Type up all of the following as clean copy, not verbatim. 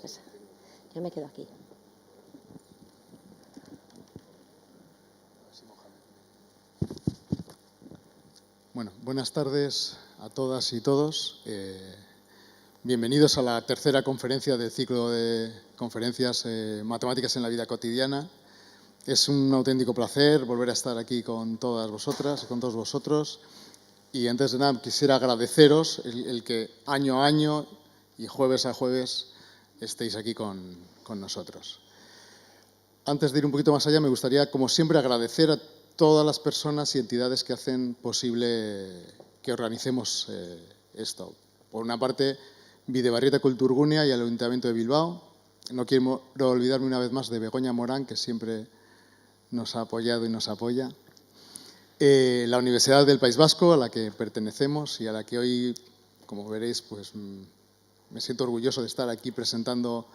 Pues yo me quedo aquí. Bueno, buenas tardes a todas y todos. Bienvenidos a la tercera conferencia del ciclo de conferencias Matemáticas en la vida cotidiana. Es un auténtico placer volver a estar aquí con todas vosotras y con todos vosotros. Y antes de nada quisiera agradeceros el que año a año y jueves a jueves estéis aquí con nosotros. Antes de ir un poquito más allá, me gustaría, como siempre, agradecer a todas las personas y entidades que hacen posible que organicemos esto. Por una parte, Bidebarrieta Kulturgunea y el Ayuntamiento de Bilbao. No quiero olvidarme una vez más de Begoña Morán, que siempre nos ha apoyado y nos apoya. La Universidad del País Vasco, a la que pertenecemos y a la que hoy, como veréis, pues me siento orgulloso de estar aquí presentando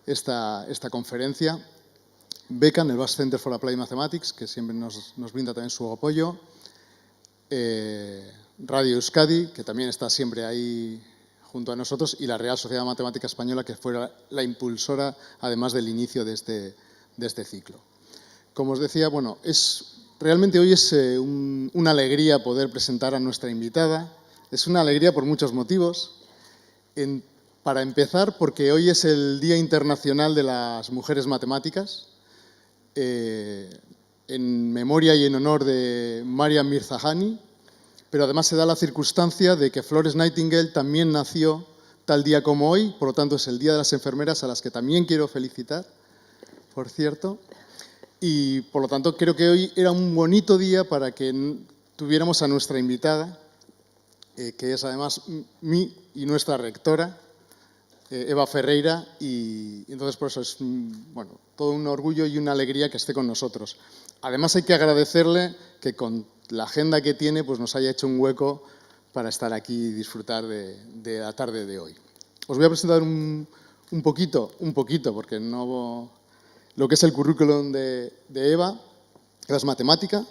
esta conferencia. Becan, el Basque Center for Applied Mathematics, que siempre nos brinda también su apoyo. Radio Euskadi, que también está siempre ahí junto a nosotros. Y la Real Sociedad Matemática Española, que fue la impulsora, además del inicio de este ciclo. Como os decía, bueno, realmente hoy es una alegría poder presentar a nuestra invitada. Es una alegría por muchos motivos. Para empezar, porque hoy es el Día Internacional de las Mujeres Matemáticas. En memoria y en honor de Maryam Mirzakhani, pero además se da la circunstancia de que Florence Nightingale también nació tal día como hoy, por lo tanto es el Día de las Enfermeras, a las que también quiero felicitar, por cierto, y por lo tanto creo que hoy era un bonito día para que tuviéramos a nuestra invitada, que es además mi y nuestra rectora, Eva Ferreira, y entonces por eso es todo un orgullo y una alegría que esté con nosotros. Además hay que agradecerle que con la agenda que tiene pues nos haya hecho un hueco para estar aquí y disfrutar de la tarde de hoy. Os voy a presentar un poquito, porque no lo que es el currículum de Eva. Eva es matemática,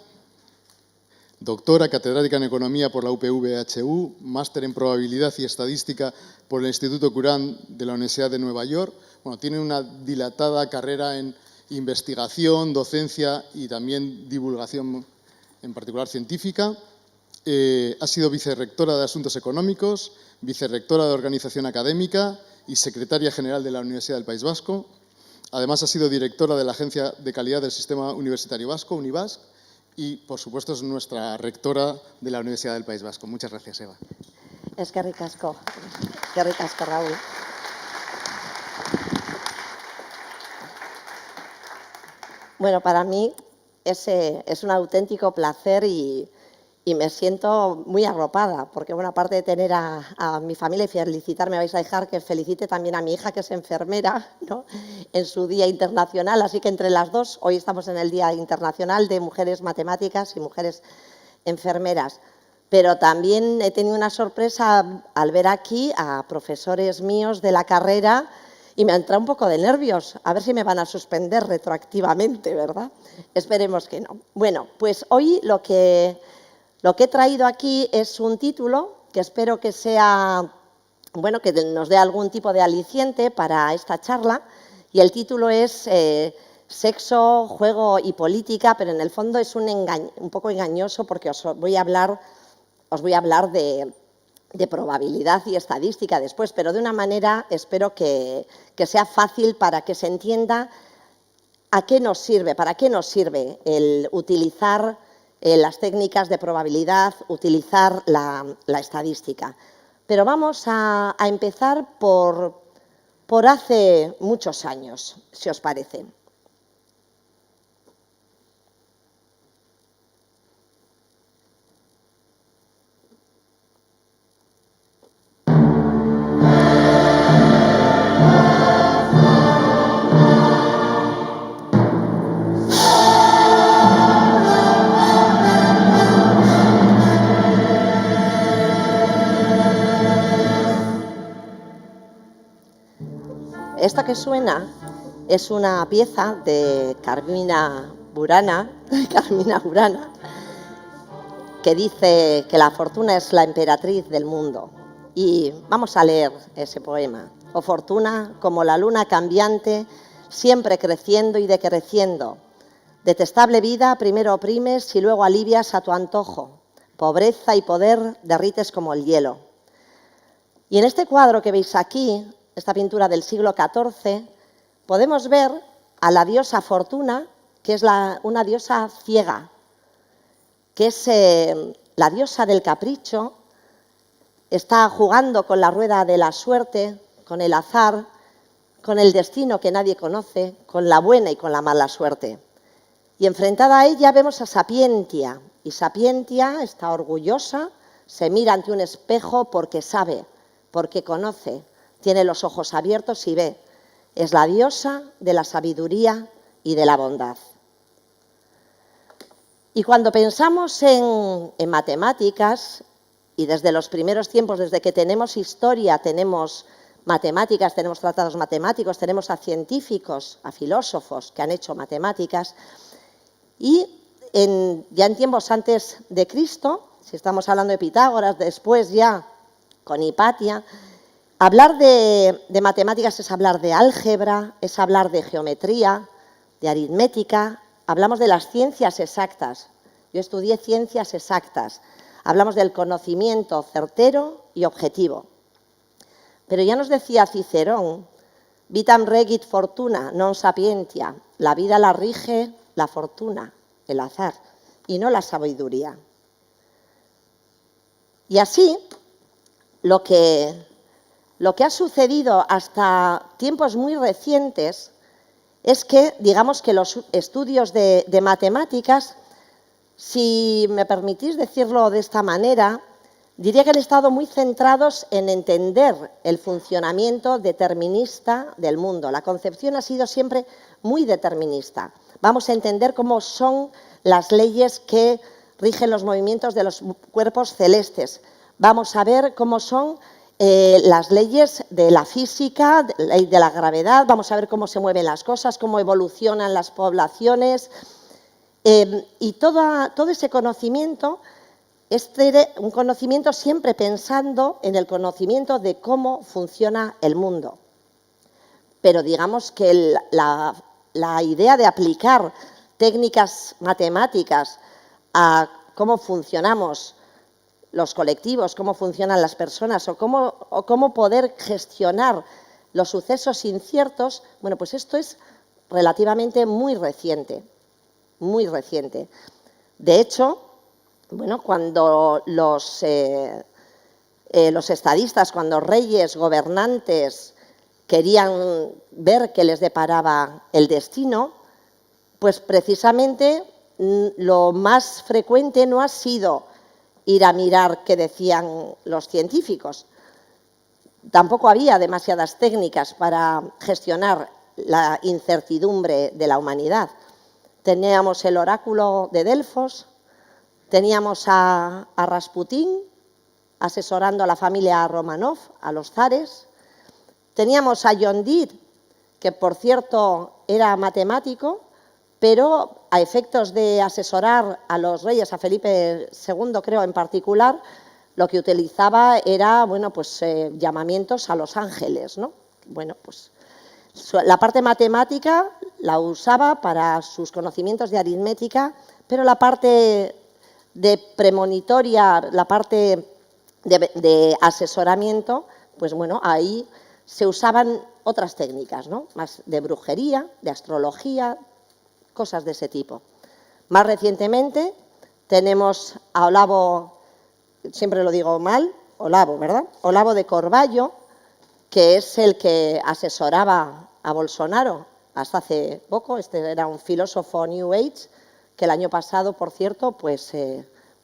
doctora, catedrática en Economía por la UPV-HU, máster en Probabilidad y Estadística por el Instituto Curán de la Universidad de Nueva York. Bueno, tiene una dilatada carrera en investigación, docencia y también divulgación, en particular científica. Ha sido vicerrectora de Asuntos Económicos, vicerrectora de Organización Académica y secretaria general de la Universidad del País Vasco. Además, ha sido directora de la Agencia de Calidad del Sistema Universitario Vasco, Unibasc, y, por supuesto, es nuestra rectora de la Universidad del País Vasco. Muchas gracias, Eva. Eskerrik asko. Eskerrik asko, Raúl. Bueno, para mí es un auténtico placer y me siento muy arropada, porque, bueno, aparte de tener a mi familia y felicitarme, vais a dejar que felicite también a mi hija, que es enfermera, ¿no?, en su Día Internacional. Así que entre las dos, hoy estamos en el Día Internacional de Mujeres Matemáticas y Mujeres Enfermeras. Pero también he tenido una sorpresa al ver aquí a profesores míos de la carrera y me ha entrado un poco de nervios. A ver si me van a suspender retroactivamente, ¿verdad? Esperemos que no. Bueno, pues hoy lo que he traído aquí es un título que espero que sea, bueno, que nos dé algún tipo de aliciente para esta charla, y el título es Sexo, Juego y Política, pero en el fondo es un poco engañoso, porque os voy a hablar de probabilidad y estadística después, pero de una manera espero que sea fácil para que se entienda para qué nos sirve el utilizar las técnicas de probabilidad, utilizar la estadística. Pero vamos a empezar por hace muchos años, si os parece. Esta que suena es una pieza de Carmina Burana, que dice que la fortuna es la emperatriz del mundo. Y vamos a leer ese poema. oh fortuna, como la luna cambiante, siempre creciendo y decreciendo. Detestable vida, primero oprimes y luego alivias a tu antojo. Pobreza y poder derrites como el hielo. Y en este cuadro que veis aquí, esta pintura del siglo XIV, podemos ver a la diosa Fortuna, que es una diosa ciega, que es la diosa del capricho, está jugando con la rueda de la suerte, con el azar, con el destino que nadie conoce, con la buena y con la mala suerte. Y enfrentada a ella vemos a Sapientia, y Sapientia está orgullosa, se mira ante un espejo porque sabe, porque conoce, tiene los ojos abiertos y ve. Es la diosa de la sabiduría y de la bondad. Y cuando pensamos en matemáticas, y desde los primeros tiempos, desde que tenemos historia, tenemos matemáticas, tenemos tratados matemáticos, tenemos a científicos, a filósofos que han hecho matemáticas, y ya en tiempos antes de Cristo, si estamos hablando de Pitágoras, después ya con Hipatia, hablar de matemáticas es hablar de álgebra, es hablar de geometría, de aritmética, hablamos de las ciencias exactas. Yo estudié ciencias exactas, hablamos del conocimiento certero y objetivo. Pero ya nos decía Cicerón, vitam regit fortuna, non sapientia, la vida la rige la fortuna, el azar, y no la sabiduría. Y así, lo que ha sucedido hasta tiempos muy recientes es que, digamos que los estudios de matemáticas, si me permitís decirlo de esta manera, diría que han estado muy centrados en entender el funcionamiento determinista del mundo. La concepción ha sido siempre muy determinista. Vamos a entender cómo son las leyes que rigen los movimientos de los cuerpos celestes. Vamos a ver cómo son las leyes de la física, de la gravedad, vamos a ver cómo se mueven las cosas, cómo evolucionan las poblaciones. Y todo ese conocimiento es un conocimiento siempre pensando en el conocimiento de cómo funciona el mundo. Pero digamos que la idea de aplicar técnicas matemáticas a cómo funcionamos los colectivos, cómo funcionan las personas o cómo poder gestionar los sucesos inciertos, bueno, pues esto es relativamente muy reciente, muy reciente. De hecho, bueno, cuando los estadistas, cuando reyes, gobernantes querían ver qué les deparaba el destino, pues precisamente lo más frecuente no ha sido ir a mirar qué decían los científicos. Tampoco había demasiadas técnicas para gestionar la incertidumbre de la humanidad. Teníamos el oráculo de Delfos, teníamos a Rasputín asesorando a la familia Romanov, a los zares, teníamos a John Dee, que por cierto era matemático, pero a efectos de asesorar a los reyes, a Felipe II creo en particular, lo que utilizaba era, bueno, pues llamamientos a los ángeles, ¿no? Bueno, pues la parte matemática la usaba para sus conocimientos de aritmética, pero la parte de premonitoria, la parte de asesoramiento, pues bueno, ahí se usaban otras técnicas, ¿no? Más de brujería, de astrología, cosas de ese tipo. Más recientemente tenemos a Olavo, siempre lo digo mal, Olavo, ¿verdad? Olavo de Corvallo, que es el que asesoraba a Bolsonaro hasta hace poco. Este era un filósofo New Age que el año pasado, por cierto, pues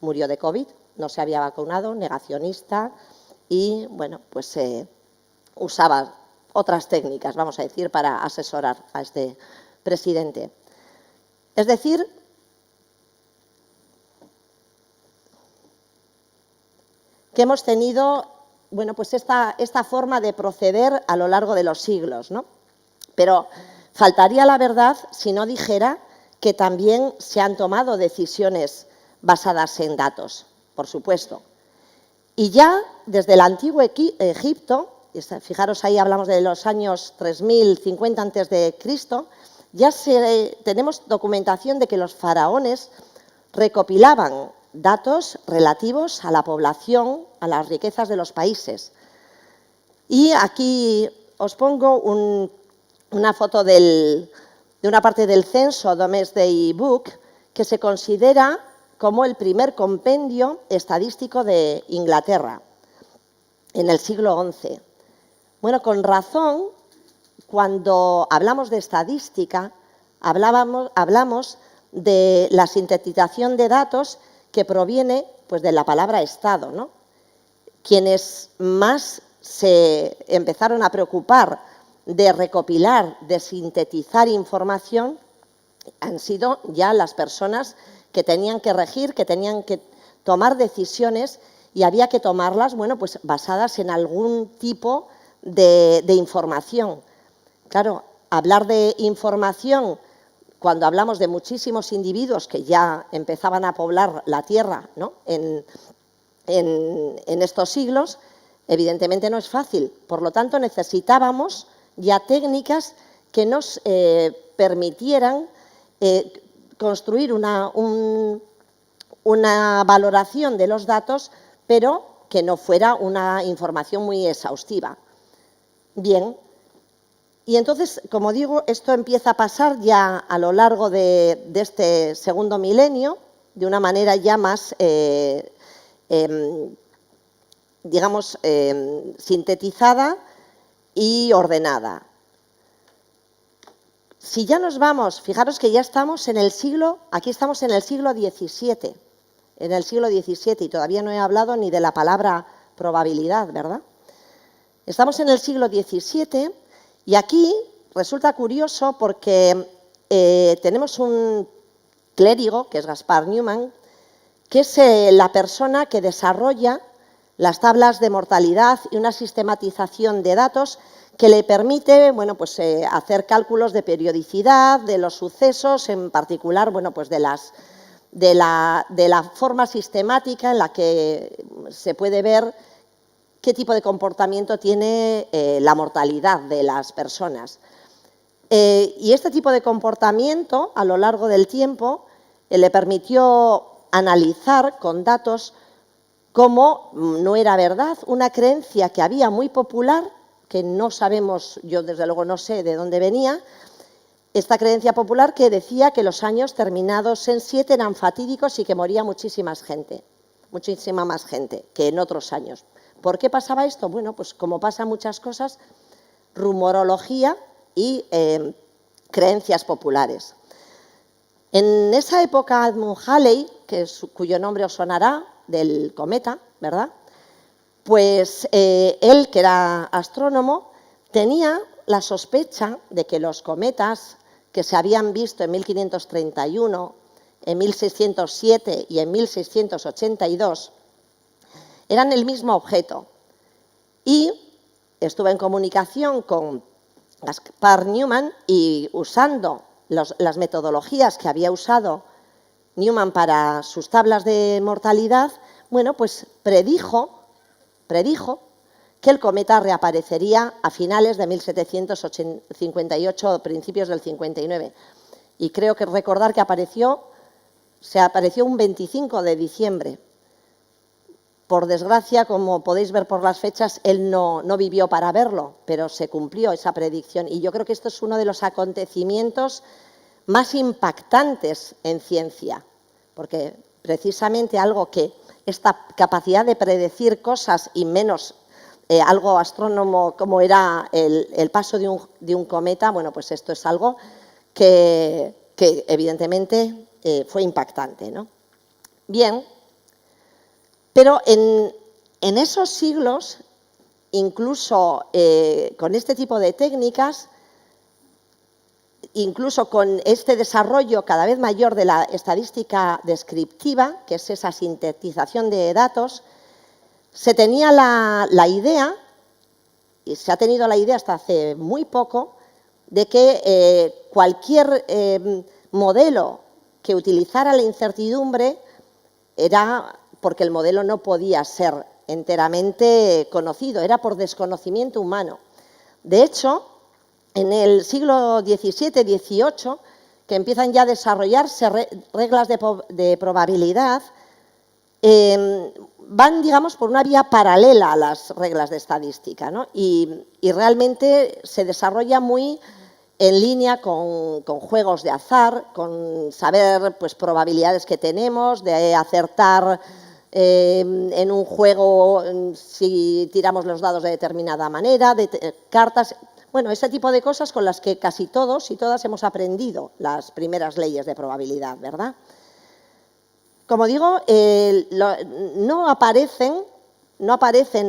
murió de COVID, no se había vacunado, negacionista y, bueno, pues usaba otras técnicas, vamos a decir, para asesorar a este presidente. Es decir, que hemos tenido, bueno, pues esta forma de proceder a lo largo de los siglos, ¿no? Pero faltaría la verdad si no dijera que también se han tomado decisiones basadas en datos, por supuesto. Y ya desde el antiguo Egipto fijaros ahí hablamos de los años 3050 a.C., ya tenemos documentación de que los faraones recopilaban datos relativos a la población, a las riquezas de los países. Y aquí os pongo una foto de una parte del censo Domesday Book que se considera como el primer compendio estadístico de Inglaterra en el siglo XI. Bueno, con razón, cuando hablamos de estadística, hablamos de la sintetización de datos que proviene pues, de la palabra Estado, ¿no? Quienes más se empezaron a preocupar de recopilar, de sintetizar información, han sido ya las personas que tenían que regir, que tenían que tomar decisiones y había que tomarlas, bueno, pues basadas en algún tipo de información. Claro, hablar de información cuando hablamos de muchísimos individuos que ya empezaban a poblar la Tierra, ¿no? en estos siglos, evidentemente no es fácil. Por lo tanto, necesitábamos ya técnicas que nos permitieran construir una valoración de los datos, pero que no fuera una información muy exhaustiva. Bien, y entonces, como digo, esto empieza a pasar ya a lo largo de este segundo milenio, de una manera ya más, digamos, sintetizada y ordenada. Si ya nos vamos, fijaros que ya estamos en el siglo, aquí estamos en el siglo XVII, y todavía no he hablado ni de la palabra probabilidad, ¿verdad? Estamos en el siglo XVII y aquí resulta curioso porque tenemos un clérigo, que es Gaspar Newman, que es la persona que desarrolla las tablas de mortalidad y una sistematización de datos que le permite, bueno, pues, hacer cálculos de periodicidad, de los sucesos, en particular, bueno, pues de la forma sistemática en la que se puede ver qué tipo de comportamiento tiene la mortalidad de las personas. Y este tipo de comportamiento, a lo largo del tiempo, le permitió analizar con datos cómo no era verdad una creencia que había muy popular, que no sabemos, yo desde luego no sé de dónde venía, esta creencia popular que decía que los años terminados en 7 eran fatídicos y que moría muchísima más gente que en otros años. ¿Por qué pasaba esto? Bueno, pues como pasan muchas cosas, rumorología y creencias populares. En esa época, Edmund Halley, cuyo nombre os sonará, del cometa, ¿verdad? Pues él, que era astrónomo, tenía la sospecha de que los cometas que se habían visto en 1531, en 1607 y en 1682 eran el mismo objeto. Y estuve en comunicación con Gaspar Newman y usando las metodologías que había usado Newman para sus tablas de mortalidad, bueno, pues predijo que el cometa reaparecería a finales de 1758, principios del 59. Y creo que recordar que apareció un 25 de diciembre. Por desgracia, como podéis ver por las fechas, él no vivió para verlo, pero se cumplió esa predicción. Y yo creo que esto es uno de los acontecimientos más impactantes en ciencia, porque precisamente algo que esta capacidad de predecir cosas y menos algo astrónomo como era el paso de un cometa, bueno, pues esto es algo que evidentemente fue impactante, ¿no? Bien, pero en esos siglos, incluso con este tipo de técnicas, incluso con este desarrollo cada vez mayor de la estadística descriptiva, que es esa sintetización de datos, se tenía la idea, y se ha tenido la idea hasta hace muy poco, de que cualquier modelo que utilizara la incertidumbre era porque el modelo no podía ser enteramente conocido, era por desconocimiento humano. De hecho, en el siglo XVII-XVIII, que empiezan ya a desarrollarse reglas de probabilidad, van, digamos, por una vía paralela a las reglas de estadística, ¿no? Y realmente se desarrolla muy en línea con juegos de azar, con saber pues, probabilidades que tenemos, de acertar en un juego si tiramos los dados de determinada manera, de cartas. Bueno, ese tipo de cosas con las que casi todos y todas hemos aprendido las primeras leyes de probabilidad, ¿verdad? Como digo, no aparecen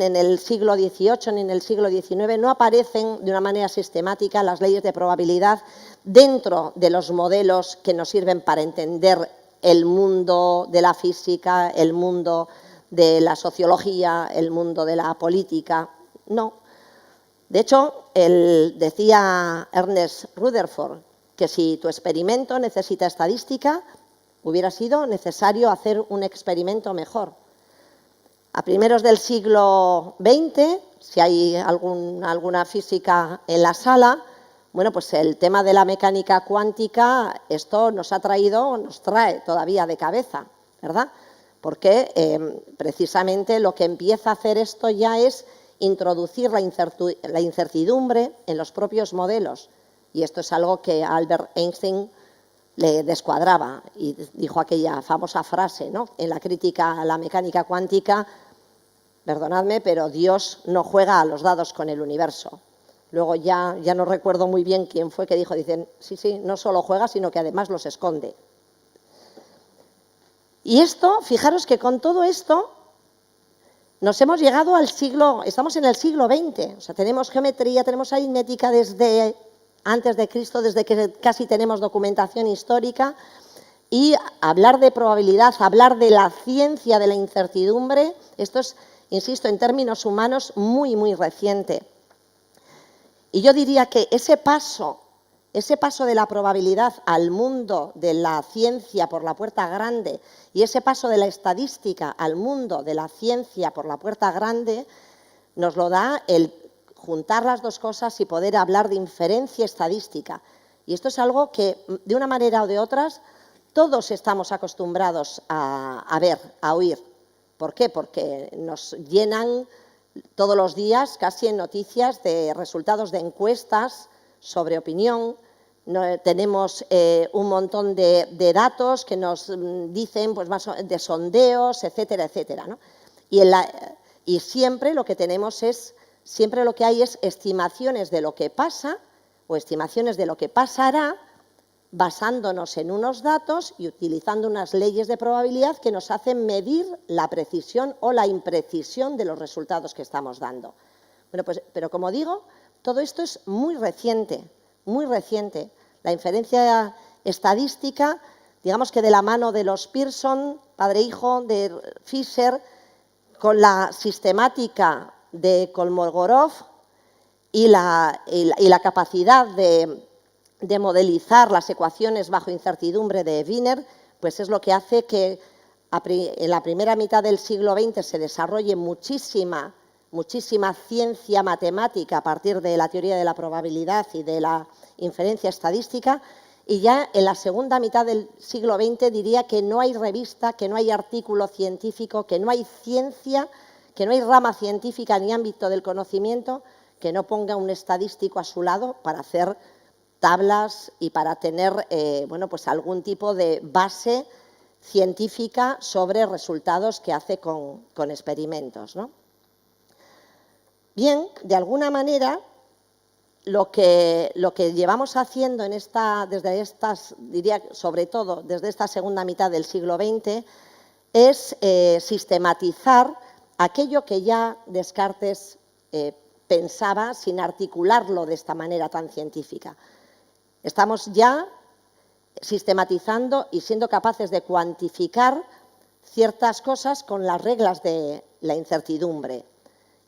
en el siglo XVIII ni en el siglo XIX, no aparecen de una manera sistemática las leyes de probabilidad dentro de los modelos que nos sirven para entender el mundo de la física, el mundo de la sociología, el mundo de la política. No. De hecho, decía Ernest Rutherford que si tu experimento necesita estadística, hubiera sido necesario hacer un experimento mejor. A primeros del siglo XX, si hay alguna física en la sala, bueno, pues el tema de la mecánica cuántica, esto nos trae todavía de cabeza, ¿verdad? Porque precisamente lo que empieza a hacer esto ya es introducir la incertidumbre en los propios modelos. Y esto es algo que a Albert Einstein le descuadraba y dijo aquella famosa frase, ¿no? En la crítica a la mecánica cuántica: perdonadme, pero Dios no juega a los dados con el universo. Luego ya no recuerdo muy bien quién fue que dicen, sí, no solo juega, sino que además los esconde. Y esto, fijaros que con todo esto nos hemos llegado estamos en el siglo XX, o sea, tenemos geometría, tenemos aritmética desde antes de Cristo, desde que casi tenemos documentación histórica, y hablar de probabilidad, hablar de la ciencia de la incertidumbre, esto es, insisto, en términos humanos, muy, muy reciente. Y yo diría que ese paso de la probabilidad al mundo de la ciencia por la puerta grande y ese paso de la estadística al mundo de la ciencia por la puerta grande nos lo da el juntar las dos cosas y poder hablar de inferencia estadística. Y esto es algo que, de una manera o de otras, todos estamos acostumbrados a ver, a oír. ¿Por qué? Porque nos llenan todos los días casi en noticias de resultados de encuestas sobre opinión. Tenemos un montón de datos que nos dicen pues, más de sondeos, etcétera, etcétera, ¿no? Y siempre lo que tenemos siempre lo que hay es estimaciones de lo que pasa o estimaciones de lo que pasará, basándonos en unos datos y utilizando unas leyes de probabilidad que nos hacen medir la precisión o la imprecisión de los resultados que estamos dando. Bueno, pues, pero como digo, todo esto es muy reciente, muy reciente. La inferencia estadística, digamos que de la mano de los Pearson, padre e hijo, de Fisher, con la sistemática de Kolmogorov y la capacidad de modelizar las ecuaciones bajo incertidumbre de Wiener, pues es lo que hace que en la primera mitad del siglo XX se desarrolle muchísima ciencia matemática a partir de la teoría de la probabilidad y de la inferencia estadística, y ya en la segunda mitad del siglo XX diría que no hay revista, que no hay artículo científico, que no hay ciencia, que no hay rama científica ni ámbito del conocimiento que no ponga un estadístico a su lado para hacer tablas y para tener bueno, pues algún tipo de base científica sobre resultados que hace con experimentos, ¿no? Bien, de alguna manera, lo que llevamos haciendo diría sobre todo desde esta segunda mitad del siglo XX, es sistematizar aquello que ya Descartes pensaba sin articularlo de esta manera tan científica. Estamos ya sistematizando y siendo capaces de cuantificar ciertas cosas con las reglas de la incertidumbre.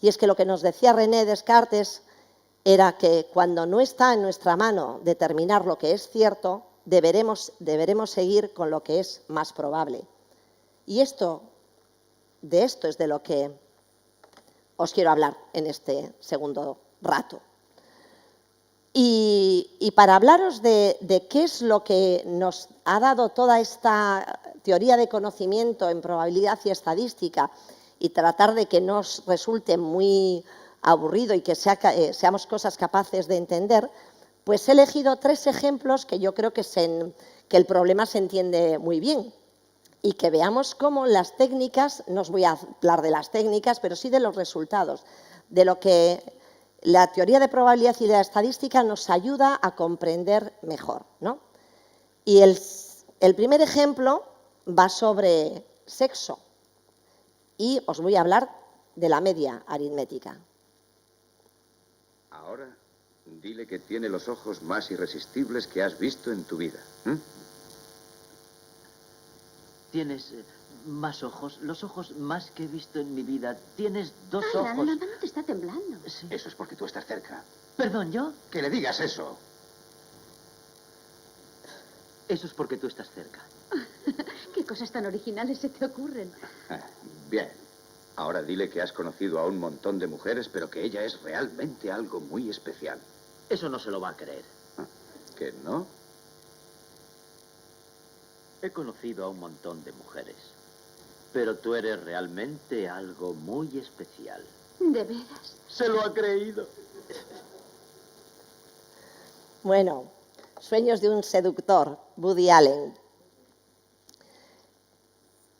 Y es que lo que nos decía René Descartes era que cuando no está en nuestra mano determinar lo que es cierto, deberemos seguir con lo que es más probable. Y de esto es de lo que os quiero hablar en este segundo rato. Y para hablaros de qué es lo que nos ha dado toda esta teoría de conocimiento en probabilidad y estadística y tratar de que no os resulte muy aburrido y que seamos cosas capaces de entender, pues he elegido 3 ejemplos que yo creo que el problema se entiende muy bien y que veamos cómo las técnicas, no os voy a hablar de las técnicas, pero sí de los resultados, de lo que la teoría de probabilidad y de la estadística nos ayuda a comprender mejor, ¿no? Y el primer ejemplo va sobre sexo y os voy a hablar de la media aritmética. Ahora, dile que tiene los ojos más irresistibles que has visto en tu vida. Tienes más ojos, los ojos más que he visto en mi vida. Tienes 2 ojos. La mamá te está temblando. Sí. Eso es porque tú estás cerca. Perdón, ¿yo? Que le digas eso. Eso es porque tú estás cerca. ¿Qué cosas tan originales se te ocurren? Bien. Ahora dile que has conocido a un montón de mujeres, pero que ella es realmente algo muy especial. Eso no se lo va a creer. ¿Que no? He conocido a un montón de mujeres, pero tú eres realmente algo muy especial. ¿De veras? Se lo ha creído. Bueno, Sueños de un seductor, Woody Allen.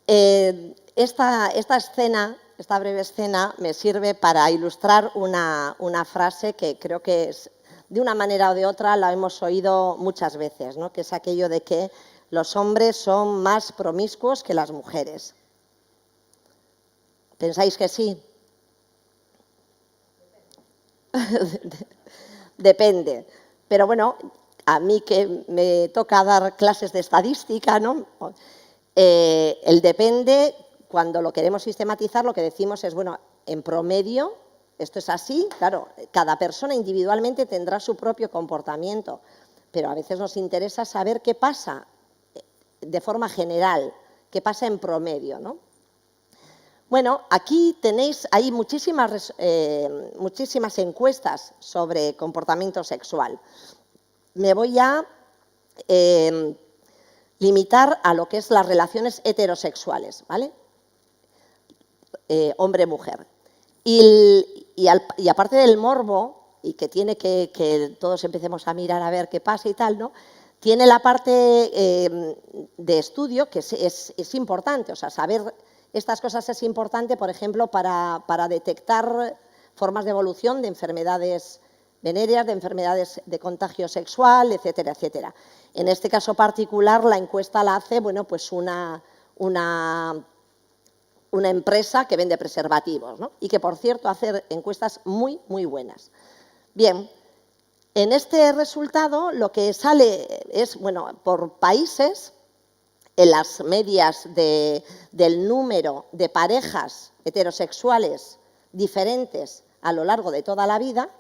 Esta escena, esta breve escena, me sirve para ilustrar una frase que creo que es, de una manera o de otra la hemos oído muchas veces, ¿no? Que es aquello de que los hombres son más promiscuos que las mujeres. ¿Pensáis que sí? Depende. Pero bueno, a mí que me toca dar clases de estadística, ¿no? El depende, cuando lo queremos sistematizar, lo que decimos es, bueno, en promedio, esto es así, claro, cada persona individualmente tendrá su propio comportamiento, pero a veces nos interesa saber qué pasa de forma general, qué pasa en promedio, ¿no? Bueno, aquí tenéis, hay muchísimas encuestas sobre comportamiento sexual. Me voy a limitar a lo que es las relaciones heterosexuales, ¿vale? Hombre-mujer. Y aparte del morbo, y que tiene que todos empecemos a mirar a ver qué pasa y tal, ¿no? Tiene la parte de estudio que es importante, o sea, saber estas cosas es importante, por ejemplo, para detectar formas de evolución de enfermedades venéreas, de enfermedades de contagio sexual, etcétera, etcétera. En este caso particular, la encuesta la hace, bueno, pues una empresa que vende preservativos, ¿no? Y que, por cierto, hace encuestas muy, muy buenas. Bien. En este resultado lo que sale es, bueno, por países, en las medias del número de parejas heterosexuales diferentes a lo largo de toda la vida,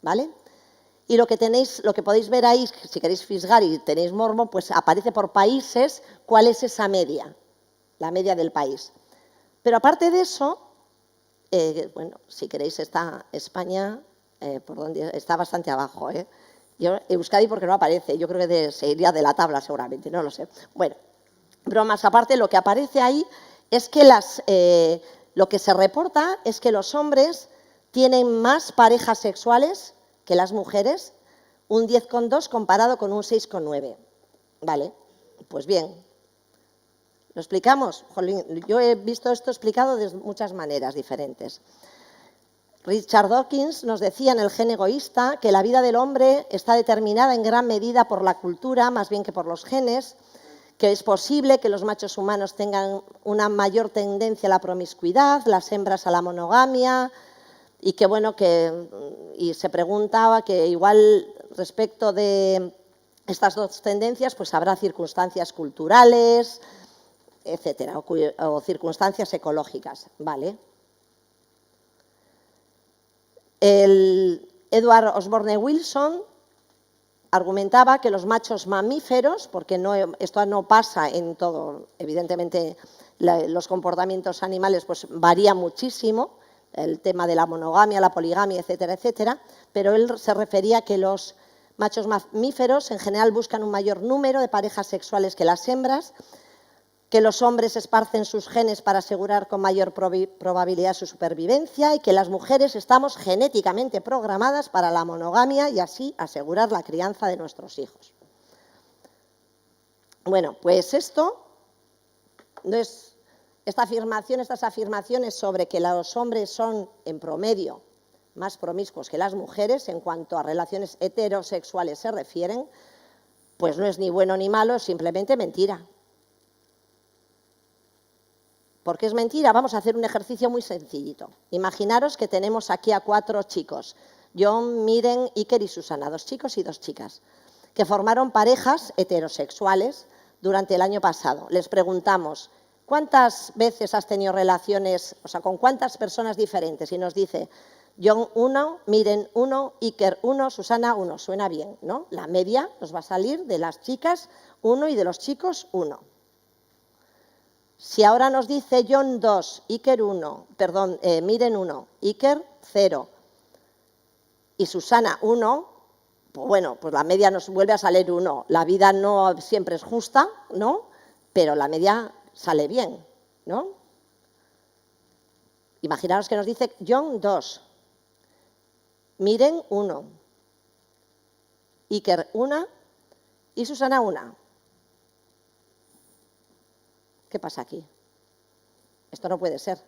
¿vale? Y lo que podéis ver ahí, si queréis fisgar y tenéis morbo, pues aparece por países cuál es esa media, la media del país. Pero aparte de eso, bueno, si queréis está España... por donde está bastante abajo, ¿eh? Yo, Euskadi porque no aparece, yo creo que se iría de la tabla seguramente, no lo sé. Bueno, bromas aparte, lo que aparece ahí es que lo que se reporta es que los hombres tienen más parejas sexuales que las mujeres, un 10,2 comparado con un 6,9. Vale, pues bien. ¿Lo explicamos? Jolín, yo he visto esto explicado de muchas maneras diferentes. Richard Dawkins nos decía en El gen egoísta que la vida del hombre está determinada en gran medida por la cultura, más bien que por los genes, que es posible que los machos humanos tengan una mayor tendencia a la promiscuidad, las hembras a la monogamia, y que bueno, y se preguntaba que igual respecto de estas dos tendencias, pues habrá circunstancias culturales, etcétera, o circunstancias ecológicas, ¿vale? El Edward Osborne Wilson argumentaba que los machos mamíferos, porque esto no pasa en todo, evidentemente los comportamientos animales pues varían muchísimo, el tema de la monogamia, la poligamia, etcétera, etcétera, pero él se refería a que los machos mamíferos en general buscan un mayor número de parejas sexuales que las hembras, que los hombres esparcen sus genes para asegurar con mayor probabilidad su supervivencia y que las mujeres estamos genéticamente programadas para la monogamia y así asegurar la crianza de nuestros hijos. Bueno, pues esto no es, estas afirmaciones sobre que los hombres son en promedio más promiscuos que las mujeres en cuanto a relaciones heterosexuales se refieren, pues no es ni bueno ni malo, es simplemente mentira. ¿Por qué es mentira? Vamos a hacer un ejercicio muy sencillito. Imaginaros que tenemos aquí a 4 chicos, John, Miren, Iker y Susana, 2 chicos y 2 chicas, que formaron parejas heterosexuales durante el año pasado. Les preguntamos, ¿cuántas veces has tenido relaciones, o sea, con cuántas personas diferentes? Y nos dice, John 1, Miren 1, Iker 1, Susana 1. Suena bien, ¿no? La media nos va a salir de las chicas 1 y de los chicos 1. Si ahora nos dice John 2, Iker 1, perdón, Miren 1, Iker 0 y Susana 1, pues bueno, pues la media nos vuelve a salir 1. La vida no siempre es justa, ¿no? Pero la media sale bien, ¿no? Imaginaos que nos dice John 2, Miren 1, Iker 1 y Susana 1. ¿Qué pasa aquí? Esto no puede ser.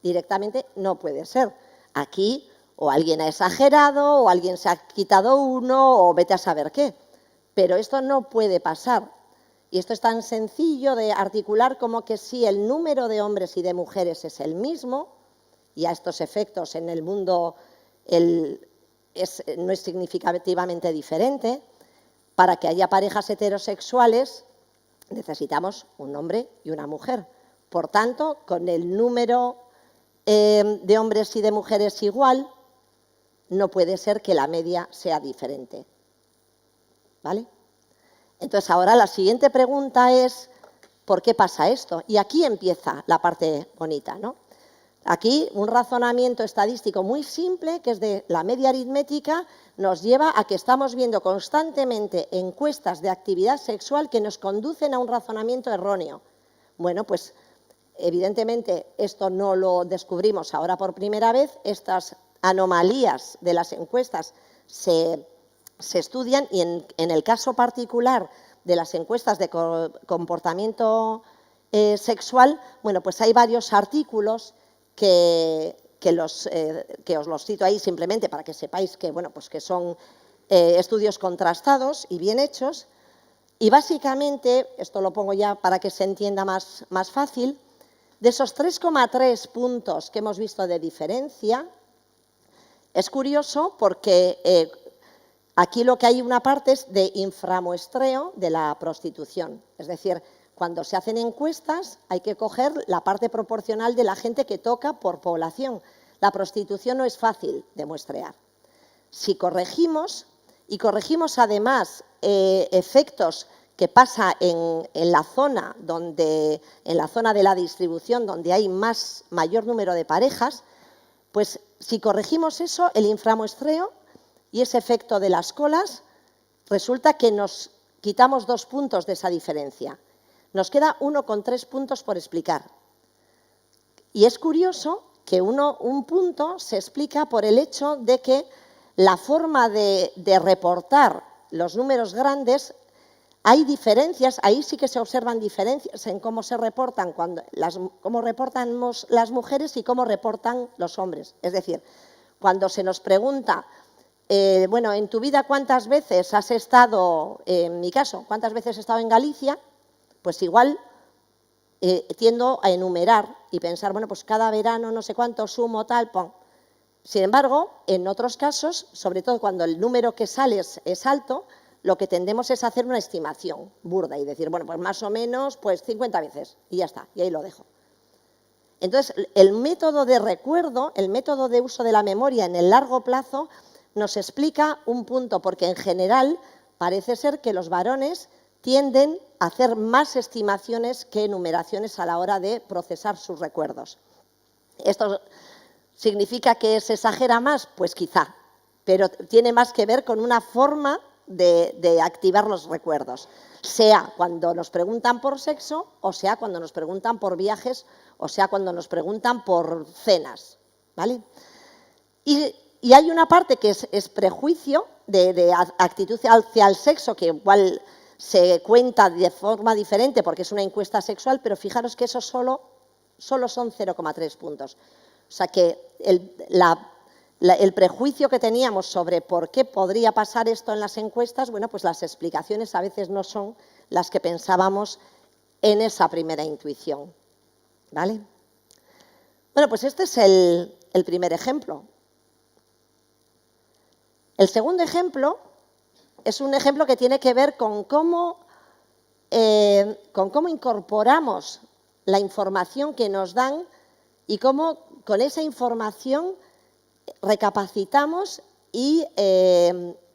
Directamente no puede ser. Aquí o alguien ha exagerado, o alguien se ha quitado 1, o vete a saber qué. Pero esto no puede pasar. Y esto es tan sencillo de articular como que si el número de hombres y de mujeres es el mismo, y a estos efectos en el mundo no es significativamente diferente, para que haya parejas heterosexuales necesitamos un hombre y una mujer. Por tanto, con el número de hombres y de mujeres igual, no puede ser que la media sea diferente. ¿Vale? Entonces, ahora la siguiente pregunta es, ¿por qué pasa esto? Y aquí empieza la parte bonita, ¿no? Aquí un razonamiento estadístico muy simple, que es de la media aritmética, nos lleva a que estamos viendo constantemente encuestas de actividad sexual que nos conducen a un razonamiento erróneo. Bueno, pues evidentemente esto no lo descubrimos ahora por primera vez, estas anomalías de las encuestas se estudian y en el caso particular de las encuestas de comportamiento sexual, bueno, pues hay varios artículos que os los cito ahí simplemente para que sepáis que, bueno, pues que son estudios contrastados y bien hechos. Y básicamente, esto lo pongo ya para que se entienda más fácil, de esos 3,3 puntos que hemos visto de diferencia, es curioso porque aquí lo que hay una parte es de inframuestreo de la prostitución. Es decir, cuando se hacen encuestas hay que coger la parte proporcional de la gente que toca por población. La prostitución no es fácil de muestrear. Si corregimos, y corregimos además efectos que pasa en la zona de la distribución donde hay mayor número de parejas, pues si corregimos eso, el inframuestreo y ese efecto de las colas, resulta que nos quitamos 2 puntos de esa diferencia. Nos queda 1,3 puntos por explicar. Y es curioso que un punto se explica por el hecho de que la forma de reportar los números grandes, hay diferencias, ahí sí que se observan diferencias en cómo se reportan, cómo reportamos las mujeres y cómo reportan los hombres. Es decir, cuando se nos pregunta, bueno, en tu vida ¿cuántas veces has estado, en mi caso, cuántas veces he estado en Galicia? Pues igual tiendo a enumerar y pensar, bueno, pues cada verano no sé cuánto sumo, tal, pon. Sin embargo, en otros casos, sobre todo cuando el número que sale es alto, lo que tendemos es hacer una estimación burda y decir, bueno, pues más o menos pues 50 veces y ya está, y ahí lo dejo. Entonces, el método de recuerdo, el método de uso de la memoria en el largo plazo nos explica un punto, porque en general parece ser que los varones tienden a hacer más estimaciones que enumeraciones a la hora de procesar sus recuerdos. Esto ¿Significa que se exagera más? Pues quizá, pero tiene más que ver con una forma de activar los recuerdos, sea cuando nos preguntan por sexo, o sea cuando nos preguntan por viajes, o sea cuando nos preguntan por cenas, ¿vale? Y hay una parte que es prejuicio de actitud hacia el sexo, que igual se cuenta de forma diferente porque es una encuesta sexual, pero fijaros que eso solo son 0,3 puntos. O sea que el prejuicio que teníamos sobre por qué podría pasar esto en las encuestas, bueno, pues las explicaciones a veces no son las que pensábamos en esa primera intuición, ¿vale? Bueno, pues este es el primer ejemplo. El segundo ejemplo es un ejemplo que tiene que ver con cómo incorporamos la información que nos dan y cómo con esa información recapacitamos y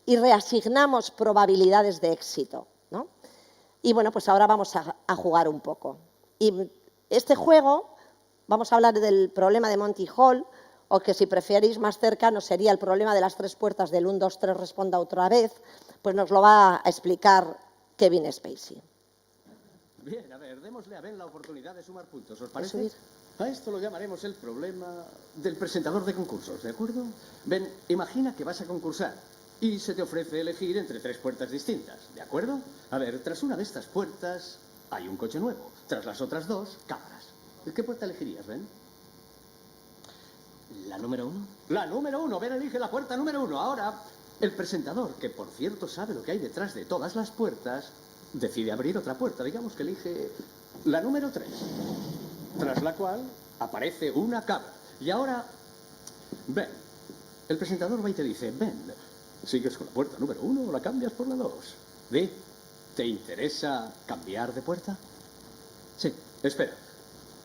reasignamos probabilidades de éxito, ¿no? Y bueno, pues ahora vamos a jugar un poco. Y este juego, vamos a hablar del problema de Monty Hall, o que si preferís más cercano sería el problema de las 3 puertas del 1, 2, 3, responda otra vez, pues nos lo va a explicar Kevin Spacey. Bien, a ver, démosle a Ben la oportunidad de sumar puntos, ¿os parece? A esto lo llamaremos el problema del presentador de concursos, ¿de acuerdo? Ben, imagina que vas a concursar y se te ofrece elegir entre 3 puertas distintas, ¿de acuerdo? A ver, tras una de estas puertas hay un coche nuevo, tras las otras 2, cámaras. ¿Qué puerta elegirías, Ben? ¿La número 1? La número 1, Ben elige la puerta número 1. Ahora, el presentador, que por cierto sabe lo que hay detrás de todas las puertas, decide abrir otra puerta, digamos que elige la número 3, tras la cual aparece una cabra. Y ahora, Ben, el presentador va y te dice, Ben, ¿sigues con la puerta número 1 o la cambias por la 2? ¿Ve? ¿Te interesa cambiar de puerta? Sí. Espera.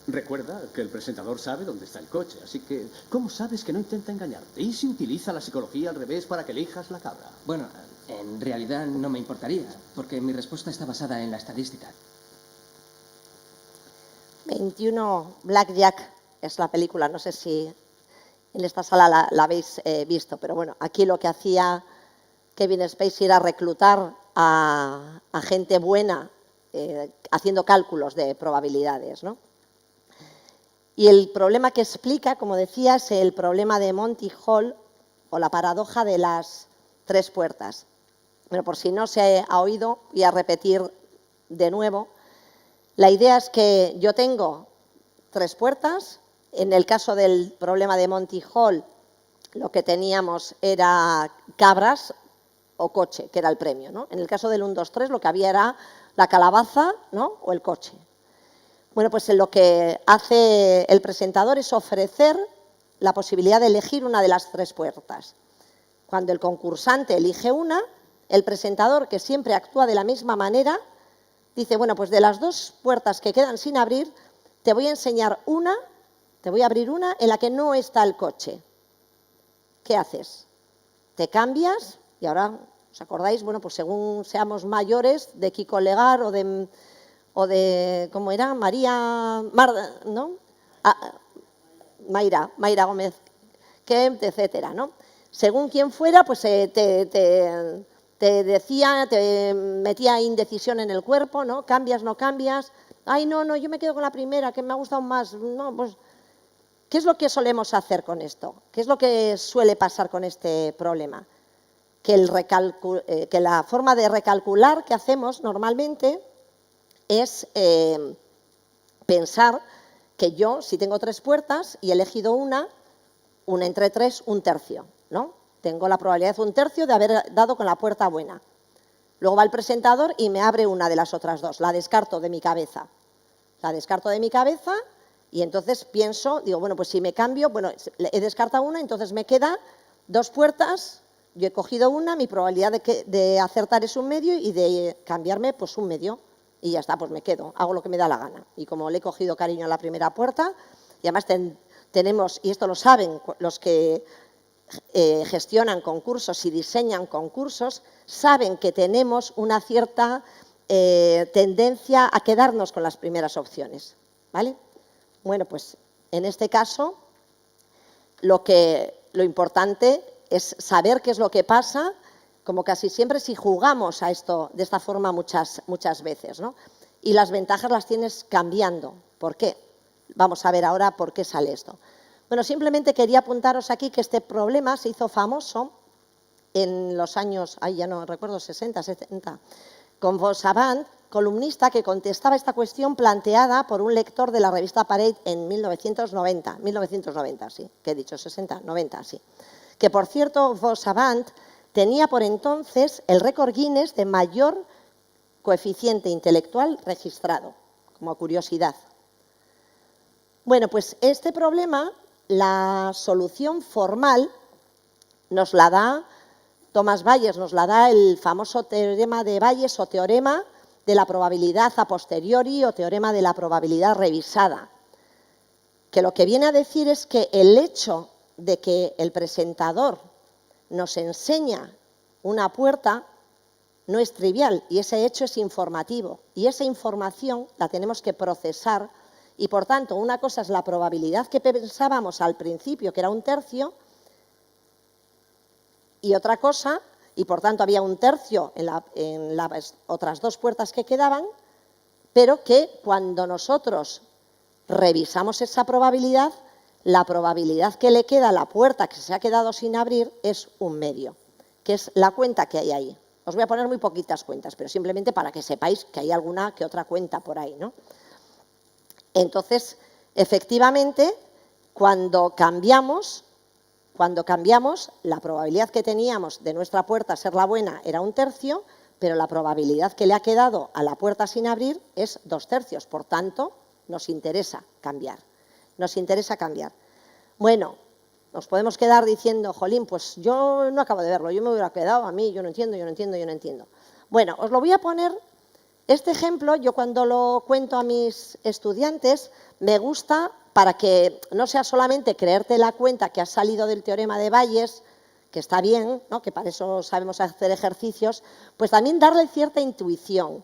Recuerda que el presentador sabe dónde está el coche, así que ¿cómo sabes que no intenta engañarte? ¿Y si utiliza la psicología al revés para que elijas la cabra? Bueno, en realidad no me importaría, porque mi respuesta está basada en la estadística. 21 Blackjack es la película, no sé si en esta sala la habéis visto, pero bueno, aquí lo que hacía Kevin Spacey era reclutar a gente buena haciendo cálculos de probabilidades, ¿no? Y el problema que explica, como decía, es el problema de Monty Hall o la paradoja de las 3 puertas. Bueno, por si no se ha oído, voy a repetir de nuevo. La idea es que yo tengo 3 puertas. En el caso del problema de Monty Hall, lo que teníamos era cabras o coche, que era el premio, ¿no? En el caso del 1, 2, 3, lo que había era la calabaza, ¿no? O el coche. Bueno, pues lo que hace el presentador es ofrecer la posibilidad de elegir una de las 3 puertas. Cuando el concursante elige una, el presentador, que siempre actúa de la misma manera, dice, bueno, pues de las 2 puertas que quedan sin abrir, te voy a enseñar una, te voy a abrir una en la que no está el coche. ¿Qué haces? Te cambias, y ahora, ¿os acordáis? Bueno, pues según seamos mayores, de Kiko Legar o de ¿cómo era? ¿no? Mayra Gómez, Kemp, etcétera, ¿no? Según quien fuera, pues te decía, te metía indecisión en el cuerpo, ¿no? Cambias, no cambias. Ay, no, yo me quedo con la primera, que me ha gustado más. No, pues, ¿qué es lo que solemos hacer con esto? ¿Qué es lo que suele pasar con este problema? Que la forma de recalcular que hacemos normalmente es pensar que yo, si tengo 3 puertas y he elegido una entre 3, 1/3, ¿no? Tengo la probabilidad de 1/3 de haber dado con la puerta buena. Luego va el presentador y me abre una de las otras 2, la descarto de mi cabeza. La descarto de mi cabeza y entonces pienso, digo, bueno, pues si me cambio, bueno, he descartado una, entonces me queda 2 puertas, yo he cogido una, mi probabilidad de acertar es 1/2 y de cambiarme, pues 1/2. Y ya está, pues me quedo, hago lo que me da la gana. Y como le he cogido cariño a la primera puerta, y además tenemos, y esto lo saben los que gestionan concursos y diseñan concursos, saben que tenemos una cierta tendencia a quedarnos con las primeras opciones, ¿vale? Bueno, pues en este caso, lo importante es saber qué es lo que pasa, como casi siempre si jugamos a esto de esta forma muchas veces, ¿no? Y las ventajas las tienes cambiando. ¿Por qué? Vamos a ver ahora por qué sale esto. Bueno, simplemente quería apuntaros aquí que este problema se hizo famoso en los años, ya no recuerdo, 60, 70, con von Savant, columnista que contestaba esta cuestión planteada por un lector de la revista Parade en 1990, sí, que he dicho 60, 90, sí. Que, por cierto, von Savant tenía por entonces el récord Guinness de mayor coeficiente intelectual registrado, como curiosidad. Bueno, pues este problema, la solución formal nos la da Thomas Bayes, nos la da el famoso teorema de Bayes o teorema de la probabilidad a posteriori o teorema de la probabilidad revisada, que lo que viene a decir es que el hecho de que el presentador nos enseña una puerta no es trivial y ese hecho es informativo y esa información la tenemos que procesar y, por tanto, una cosa es la probabilidad que pensábamos al principio, que era 1/3, y otra cosa, y por tanto había 1/3 en las otras 2 puertas que quedaban, pero que cuando nosotros revisamos esa probabilidad, la probabilidad que le queda a la puerta que se ha quedado sin abrir es 1/2, que es la cuenta que hay ahí. Os voy a poner muy poquitas cuentas, pero simplemente para que sepáis que hay alguna que otra cuenta por ahí, ¿no? Entonces, efectivamente, cuando cambiamos, la probabilidad que teníamos de nuestra puerta ser la buena era 1/3, pero la probabilidad que le ha quedado a la puerta sin abrir es 2/3. Por tanto, nos interesa cambiar. Bueno, nos podemos quedar diciendo, jolín, pues yo no acabo de verlo, yo me hubiera quedado a mí, yo no entiendo. Bueno, os lo voy a poner, este ejemplo, yo cuando lo cuento a mis estudiantes, me gusta para que no sea solamente creerte la cuenta que ha salido del teorema de Bayes, que está bien, ¿no?, que para eso sabemos hacer ejercicios, pues también darle cierta intuición.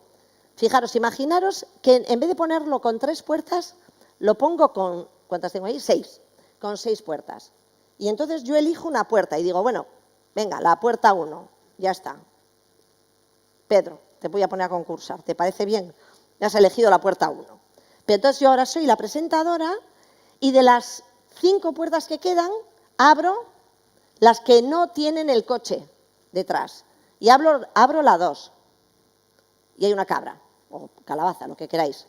Fijaros, imaginaros que en vez de ponerlo con 3 puertas, lo pongo con, ¿cuántas tengo ahí? 6, con 6 puertas. Y entonces yo elijo una puerta y digo, bueno, venga, la puerta 1, ya está. Pedro, te voy a poner a concursar, ¿te parece bien? Ya has elegido la puerta 1. Pero entonces yo ahora soy la presentadora y de las 5 puertas que quedan, abro las que no tienen el coche detrás. Y abro la 2. Y hay una cabra, o calabaza, lo que queráis.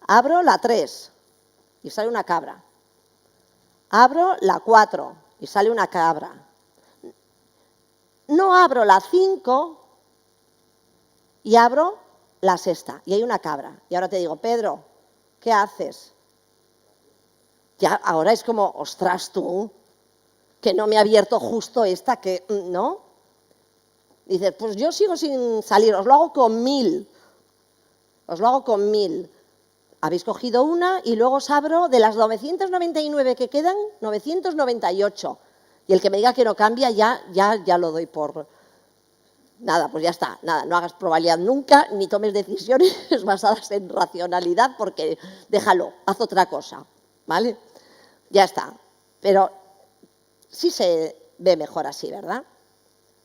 Abro la 3 y sale una cabra. Abro la 4 y sale una cabra. No abro la 5 y abro la 6ª y hay una cabra. Y ahora te digo, Pedro, ¿qué haces? Ya ahora es como, ostras tú, que no me ha abierto justo esta, que no. Dices, pues yo sigo sin salir, os lo hago con 1000. Habéis cogido una y luego os abro de las 999 que quedan, 998. Y el que me diga que no cambia, ya lo doy por... Nada, pues ya está. Nada, no hagas probabilidad nunca, ni tomes decisiones basadas en racionalidad, porque déjalo, haz otra cosa, ¿vale? Ya está. Pero sí se ve mejor así, ¿verdad?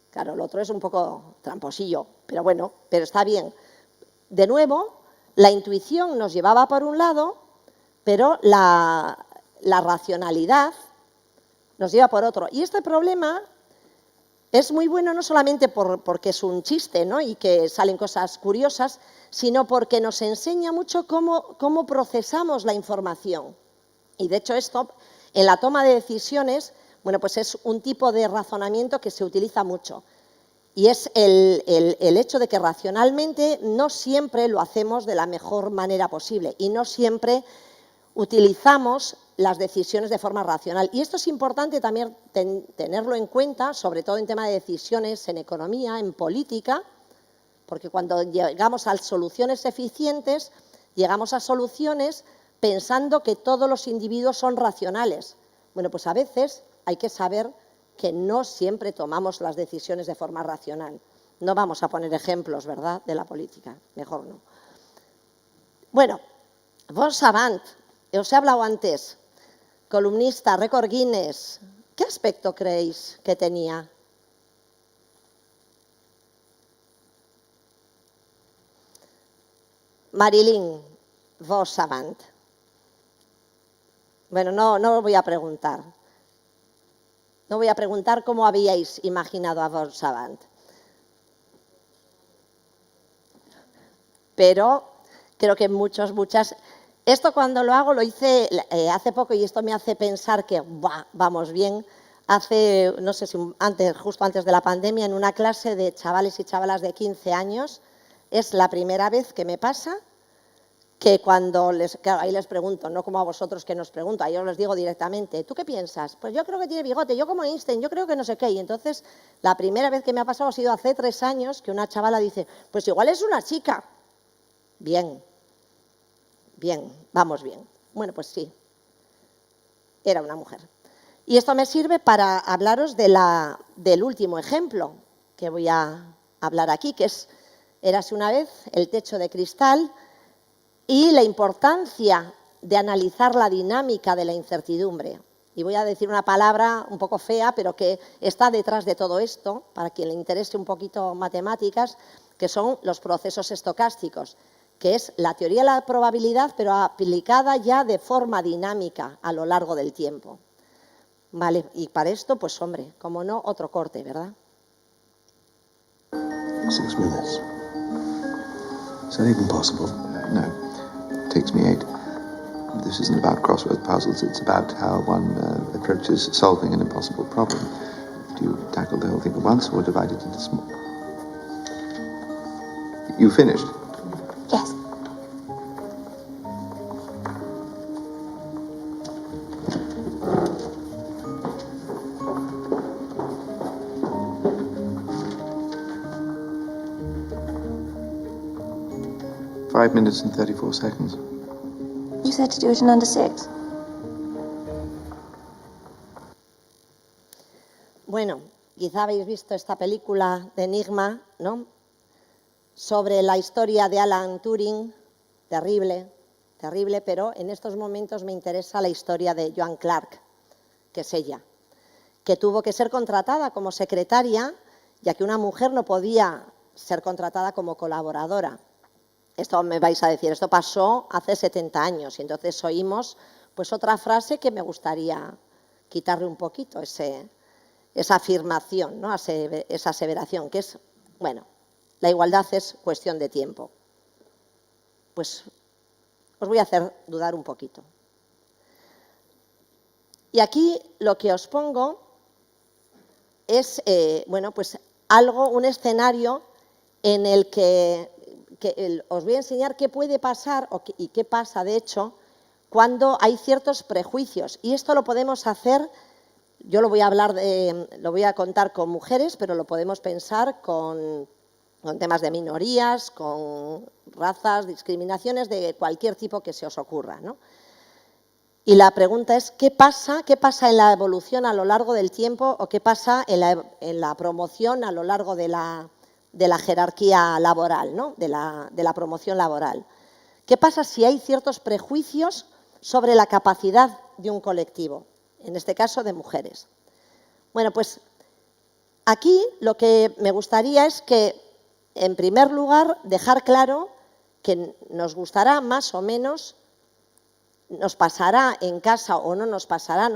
Claro, lo otro es un poco tramposillo, pero bueno, pero está bien. De nuevo, la intuición nos llevaba por un lado, pero la racionalidad nos lleva por otro. Y este problema es muy bueno no solamente porque es un chiste, ¿no?, y que salen cosas curiosas, sino porque nos enseña mucho cómo procesamos la información. Y de hecho esto, en la toma de decisiones, bueno, pues es un tipo de razonamiento que se utiliza mucho. Y es el hecho de que racionalmente no siempre lo hacemos de la mejor manera posible y no siempre utilizamos las decisiones de forma racional. Y esto es importante también tenerlo en cuenta, sobre todo en tema de decisiones en economía, en política, porque cuando llegamos a soluciones eficientes, llegamos a soluciones pensando que todos los individuos son racionales. Bueno, pues a veces hay que saber que no siempre tomamos las decisiones de forma racional. No vamos a poner ejemplos, ¿verdad?, de la política, mejor no. Bueno, von Savant, os he hablado antes, columnista, récord Guinness, ¿Qué aspecto creéis que tenía? Marilyn vos avant. Bueno, no voy a preguntar. No voy a preguntar cómo habíais imaginado a vos avant. Pero creo que muchas. Esto cuando lo hago, lo hice hace poco y esto me hace pensar que vamos bien. Hace, no sé si justo antes de la pandemia, en una clase de chavales y chavalas de 15 años, es la primera vez que me pasa que cuando claro, ahí les pregunto, no como a vosotros que nos pregunto, a ellos les digo directamente, ¿tú qué piensas? Pues yo creo que tiene bigote, yo como Einstein, yo creo que no sé qué. Y entonces, la primera vez que me ha pasado ha sido hace 3 años que una chavala dice, pues igual es una chica. Bien, vamos bien. Bueno, pues sí, era una mujer. Y esto me sirve para hablaros del último ejemplo que voy a hablar aquí, que es Érase una vez, El techo de cristal, y la importancia de analizar la dinámica de la incertidumbre. Y voy a decir una palabra un poco fea, pero que está detrás de todo esto, para quien le interese un poquito matemáticas, que son los procesos estocásticos, que es la teoría de la probabilidad, pero aplicada ya de forma dinámica a lo largo del tiempo. Vale, y para esto, pues hombre, como no, otro corte, ¿verdad? 6 minutes. Is that even possible? No. It takes me 8. This isn't about crossword puzzles. It's about how one approaches solving an impossible problem. Do you tackle the whole thing at once or divide it into small? You finished? Yes. Five minutes and 34 seconds. You said to do it in under 6. Bueno, quizá habéis visto esta película de Enigma, ¿no? Sobre la historia de Alan Turing, terrible, pero en estos momentos me interesa la historia de Joan Clark, que es ella, que tuvo que ser contratada como secretaria, ya que una mujer no podía ser contratada como colaboradora. Esto me vais a decir, esto pasó hace 70 años y entonces oímos pues otra frase que me gustaría quitarle un poquito, esa afirmación, ¿no? Esa aseveración, que es, bueno, la igualdad es cuestión de tiempo. Pues os voy a hacer dudar un poquito. Y aquí lo que os pongo es, bueno, pues un escenario en el que os voy a enseñar qué puede pasar y qué pasa, de hecho, cuando hay ciertos prejuicios. Y esto lo podemos hacer, yo lo voy a contar con mujeres, pero lo podemos pensar con temas de minorías, con razas, discriminaciones de cualquier tipo que se os ocurra, ¿no? Y la pregunta es, ¿qué pasa en la evolución a lo largo del tiempo o qué pasa en la promoción a lo largo de la jerarquía laboral, ¿no? de la promoción laboral? ¿Qué pasa si hay ciertos prejuicios sobre la capacidad de un colectivo, en este caso de mujeres? Bueno, pues aquí lo que me gustaría es que, en primer lugar, dejar claro que nos gustará más o menos, nos pasará en casa o no nos pasará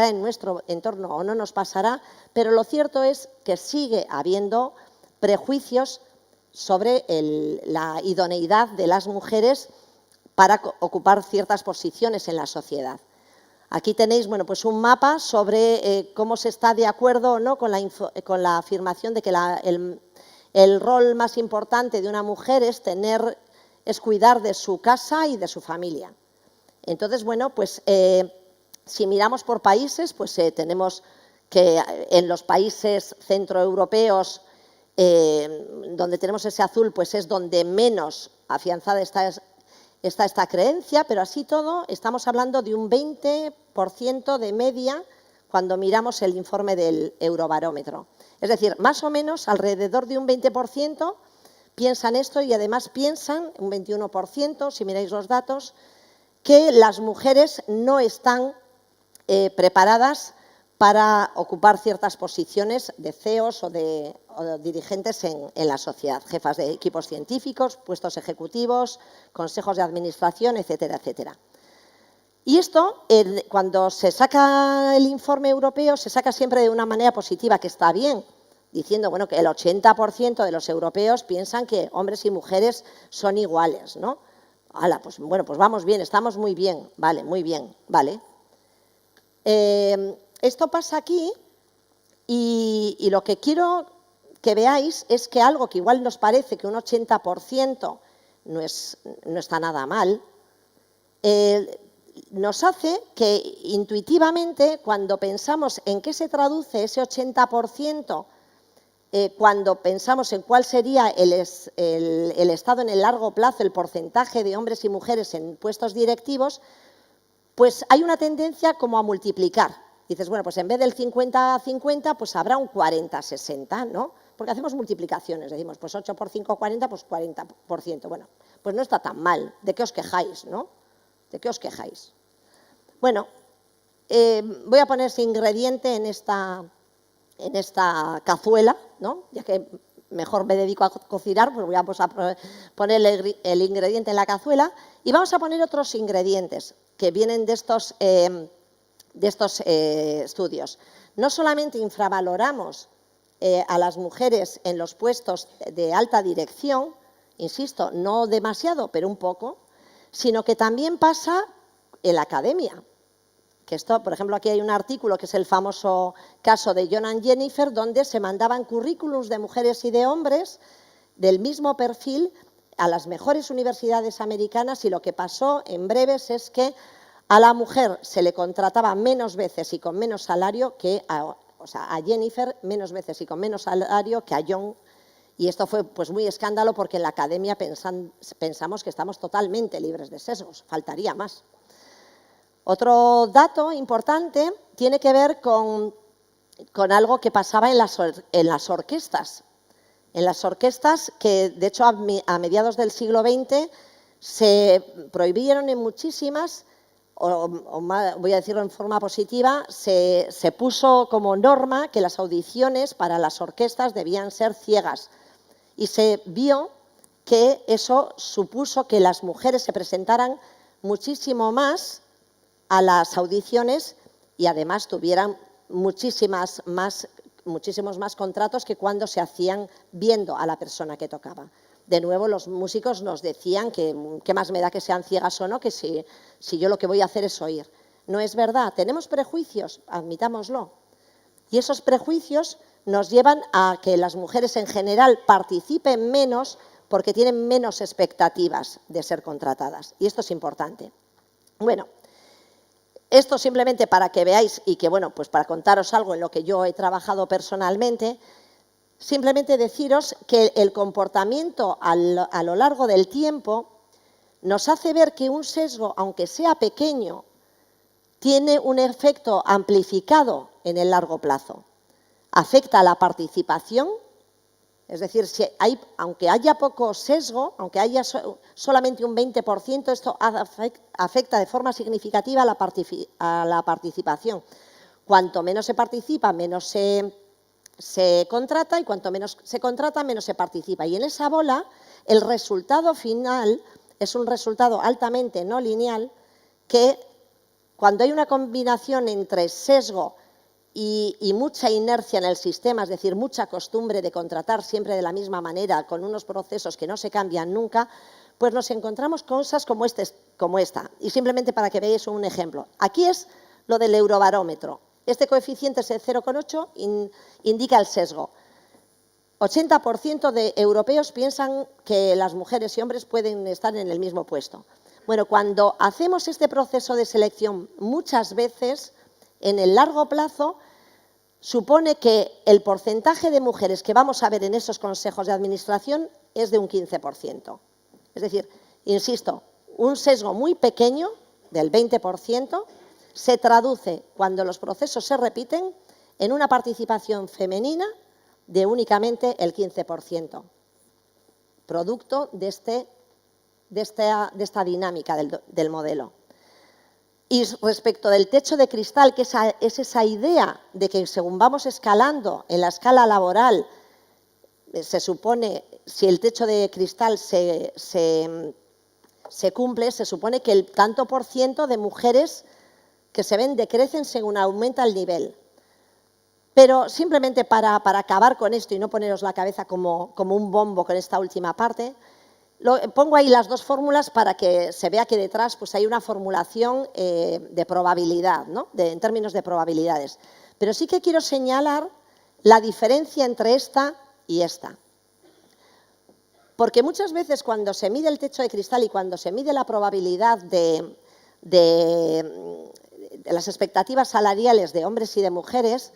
en nuestro entorno o no nos pasará, pero lo cierto es que sigue habiendo prejuicios sobre la idoneidad de las mujeres para ocupar ciertas posiciones en la sociedad. Aquí tenéis, bueno, pues un mapa sobre cómo se está de acuerdo o no con la afirmación de que el rol más importante de una mujer es cuidar de su casa y de su familia. Entonces, bueno, pues si miramos por países, pues tenemos que en los países centroeuropeos, donde tenemos ese azul, pues es donde menos afianzada está esta creencia, pero así todo estamos hablando de un 20% de media cuando miramos el informe del Eurobarómetro. Es decir, más o menos alrededor de un 20% piensan esto y además piensan, un 21%, si miráis los datos, que las mujeres no están preparadas para ocupar ciertas posiciones de CEOs o de dirigentes en la sociedad, jefas de equipos científicos, puestos ejecutivos, consejos de administración, etcétera, etcétera. Y esto, cuando se saca el informe europeo, se saca siempre de una manera positiva, que está bien, diciendo bueno, que el 80% de los europeos piensan que hombres y mujeres son iguales, ¿no? ¡Hala! Pues bueno, pues vamos bien, estamos muy bien, vale, muy bien, vale. Esto pasa aquí y lo que quiero que veáis es que algo que igual nos parece que un 80% no está nada mal, nos hace que intuitivamente, cuando pensamos en qué se traduce ese 80%, cuando pensamos en cuál sería el estado en el largo plazo, el porcentaje de hombres y mujeres en puestos directivos, pues hay una tendencia como a multiplicar. Dices, bueno, pues en vez del 50-50, pues habrá un 40-60, ¿no? Porque hacemos multiplicaciones, decimos, pues 8 por 5, 40, pues 40%. Bueno, pues no está tan mal. ¿De qué os quejáis, no? ¿De qué os quejáis? Bueno, voy a poner ese ingrediente en esta cazuela, ¿no? Ya que mejor me dedico a cocinar, pues vamos a poner el ingrediente en la cazuela y vamos a poner otros ingredientes que vienen de estos estudios. No solamente infravaloramos a las mujeres en los puestos de alta dirección, insisto, no demasiado, pero un poco, sino que también pasa en la academia. Que esto, por ejemplo, aquí hay un artículo que es el famoso caso de John and Jennifer, donde se mandaban currículums de mujeres y de hombres del mismo perfil a las mejores universidades americanas y lo que pasó en breves es que a la mujer se le contrataba menos veces y con menos salario que a Jennifer menos veces y con menos salario que a John. Y esto fue pues muy escándalo porque en la academia pensamos que estamos totalmente libres de sesgos, faltaría más. Otro dato importante tiene que ver con algo que pasaba en las orquestas. En las orquestas que, de hecho, a mediados del siglo XX se prohibieron en muchísimas, voy a decirlo en forma positiva, se puso como norma que las audiciones para las orquestas debían ser ciegas. Y se vio que eso supuso que las mujeres se presentaran muchísimo más a las audiciones y además tuvieran muchísimos más contratos que cuando se hacían viendo a la persona que tocaba. De nuevo, los músicos nos decían que qué más me da que sean ciegas o no, que si yo lo que voy a hacer es oír. No es verdad, tenemos prejuicios, admitámoslo. Y esos prejuicios nos llevan a que las mujeres en general participen menos porque tienen menos expectativas de ser contratadas. Y esto es importante. Bueno, esto simplemente para que veáis y que, bueno, pues para contaros algo en lo que yo he trabajado personalmente, simplemente deciros que el comportamiento a lo largo del tiempo nos hace ver que un sesgo, aunque sea pequeño, tiene un efecto amplificado en el largo plazo. Afecta a la participación, es decir, aunque haya poco sesgo, aunque haya solamente un 20%, esto afecta de forma significativa a la participación. Cuanto menos se participa, menos se contrata y cuanto menos se contrata, menos se participa. Y en esa bola, el resultado final es un resultado altamente no lineal que cuando hay una combinación entre sesgo y mucha inercia en el sistema, es decir, mucha costumbre de contratar siempre de la misma manera, con unos procesos que no se cambian nunca, pues nos encontramos cosas como esta. Y simplemente para que veáis un ejemplo. Aquí es lo del Eurobarómetro. Este coeficiente es el 0,8, indica el sesgo. 80% de europeos piensan que las mujeres y hombres pueden estar en el mismo puesto. Bueno, cuando hacemos este proceso de selección muchas veces, en el largo plazo, supone que el porcentaje de mujeres que vamos a ver en esos consejos de administración es de un 15%. Es decir, insisto, un sesgo muy pequeño, del 20%, se traduce, cuando los procesos se repiten, en una participación femenina de únicamente el 15%, producto de esta dinámica del modelo. Y respecto del techo de cristal, que es esa idea de que según vamos escalando en la escala laboral, se supone, si el techo de cristal se cumple, se supone que el tanto por ciento de mujeres que se ven decrecen según aumenta el nivel. Pero simplemente para acabar con esto y no poneros la cabeza como un bombo con esta última parte, pongo ahí las dos fórmulas para que se vea que detrás pues, hay una formulación de probabilidad, ¿no? En términos de probabilidades. Pero sí que quiero señalar la diferencia entre esta y esta. Porque muchas veces cuando se mide el techo de cristal y cuando se mide la probabilidad de las expectativas salariales de hombres y de mujeres,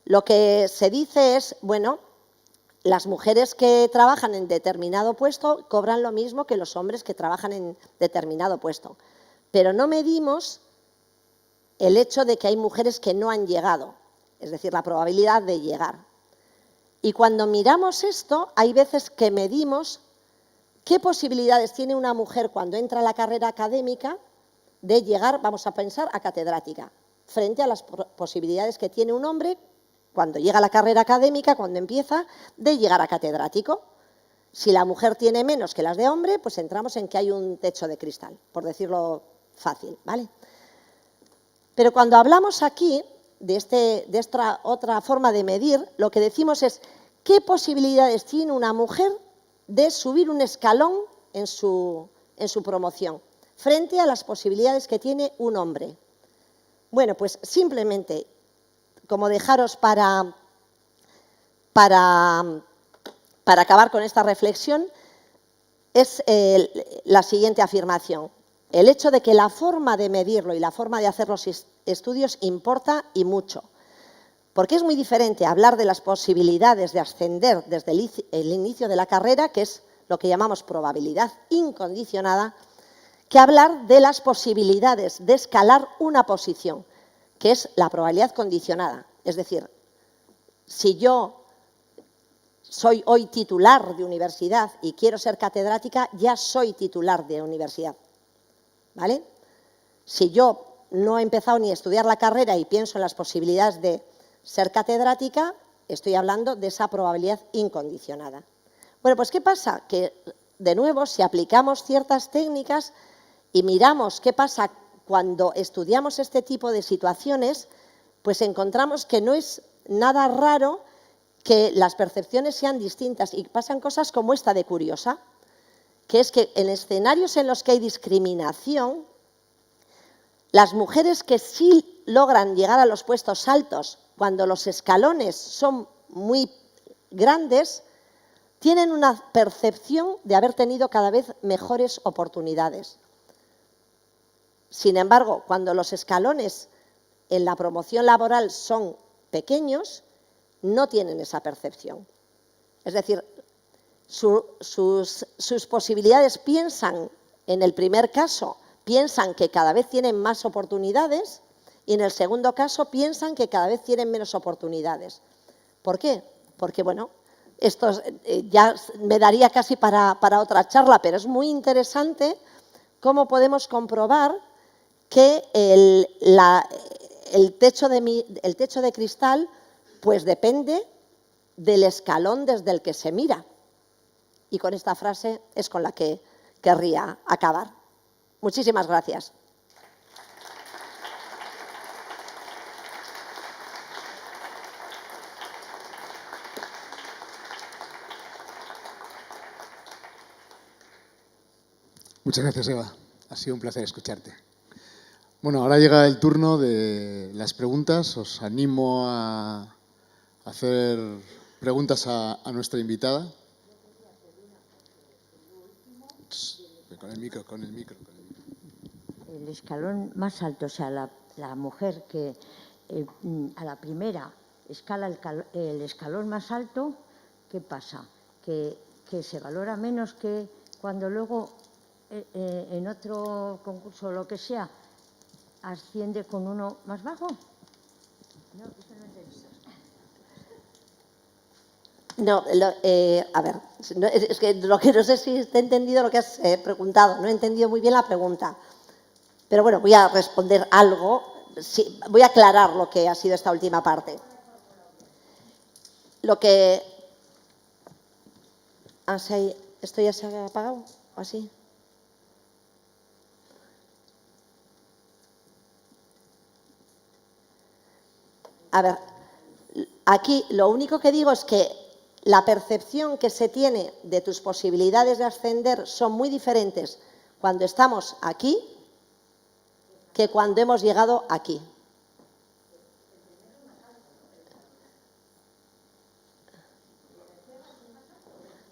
lo que se dice es, bueno, las mujeres que trabajan en determinado puesto cobran lo mismo que los hombres que trabajan en determinado puesto. Pero no medimos el hecho de que hay mujeres que no han llegado, es decir, la probabilidad de llegar. Y cuando miramos esto, hay veces que medimos qué posibilidades tiene una mujer cuando entra a la carrera académica de llegar, vamos a pensar, a catedrática, frente a las posibilidades que tiene un hombre cuando llega a la carrera académica, cuando empieza, de llegar a catedrático. Si la mujer tiene menos que las de hombre, pues entramos en que hay un techo de cristal, por decirlo fácil, ¿vale? Pero cuando hablamos aquí de esta otra forma de medir, lo que decimos es qué posibilidades tiene una mujer de subir un escalón en su promoción, frente a las posibilidades que tiene un hombre. Bueno, pues simplemente, como dejaros para acabar con esta reflexión, es la siguiente afirmación. El hecho de que la forma de medirlo y la forma de hacer los estudios importa y mucho. Porque es muy diferente hablar de las posibilidades de ascender desde el inicio de la carrera, que es lo que llamamos probabilidad incondicionada, que hablar de las posibilidades de escalar una posición, que es la probabilidad condicionada. Es decir, si yo soy hoy titular de universidad y quiero ser catedrática, ya soy titular de universidad, ¿vale? Si yo no he empezado ni a estudiar la carrera y pienso en las posibilidades de ser catedrática, estoy hablando de esa probabilidad incondicionada. Bueno, pues ¿qué pasa? Que, de nuevo, si aplicamos ciertas técnicas y miramos qué pasa cuando estudiamos este tipo de situaciones, pues encontramos que no es nada raro que las percepciones sean distintas y pasan cosas como esta de curiosa, que es que en escenarios en los que hay discriminación, las mujeres que sí logran llegar a los puestos altos cuando los escalones son muy grandes, tienen una percepción de haber tenido cada vez mejores oportunidades. Sin embargo, cuando los escalones en la promoción laboral son pequeños, no tienen esa percepción. Es decir, sus posibilidades piensan, en el primer caso, piensan que cada vez tienen más oportunidades y en el segundo caso piensan que cada vez tienen menos oportunidades. ¿Por qué? Porque, bueno, esto ya me daría casi para otra charla, pero es muy interesante cómo podemos comprobar que el techo de cristal pues depende del escalón desde el que se mira. Y con esta frase es con la que querría acabar. Muchísimas gracias. Muchas gracias, Eva. Ha sido un placer escucharte. Bueno, ahora llega el turno de las preguntas. Os animo a hacer preguntas a nuestra invitada. Con el micro. El escalón más alto, o sea, la mujer que a la primera escala el escalón más alto, ¿qué pasa? Que se valora menos que cuando luego en otro concurso o lo que sea asciende con uno más bajo. No, eso no entendí. No, a ver, es que lo que no sé si te he entendido lo que has preguntado, no he entendido muy bien la pregunta. Pero bueno, voy a responder algo, sí, voy a aclarar lo que ha sido esta última parte. Lo que... ¿Esto ya se ha apagado? ¿O así? A ver, aquí lo único que digo es que la percepción que se tiene de tus posibilidades de ascender son muy diferentes cuando estamos aquí que cuando hemos llegado aquí.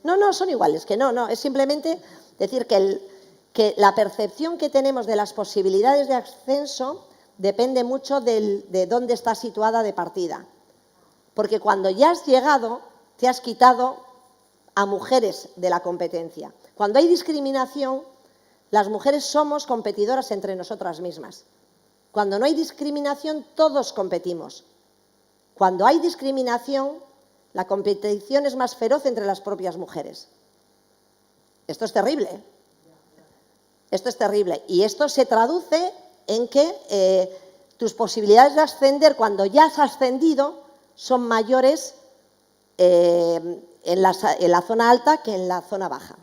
No, son iguales, que no, es simplemente decir que la percepción que tenemos de las posibilidades de ascenso depende mucho de dónde está situada de partida. Porque cuando ya has llegado, te has quitado a mujeres de la competencia. Cuando hay discriminación, las mujeres somos competidoras entre nosotras mismas. Cuando no hay discriminación, todos competimos. Cuando hay discriminación, la competición es más feroz entre las propias mujeres. Esto es terrible. Esto es terrible. Y esto se traduce en que tus posibilidades de ascender, cuando ya has ascendido, son mayores en la zona alta que en la zona baja.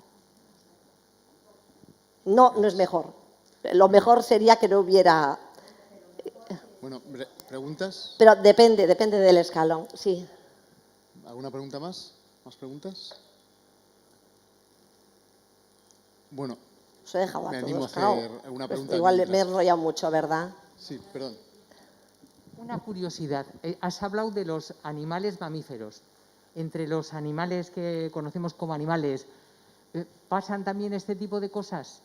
No es mejor. Lo mejor sería que no hubiera... Bueno, ¿preguntas? Pero depende del escalón, sí. ¿Alguna pregunta más? ¿Más preguntas? Bueno, os he dejado a me todos, animo a hacer claro. una pregunta. Igual mientras. me he enrollado mucho, ¿verdad? Sí, perdón. Una curiosidad. Has hablado de los animales mamíferos. Entre los animales que conocemos como animales, ¿pasan también este tipo de cosas?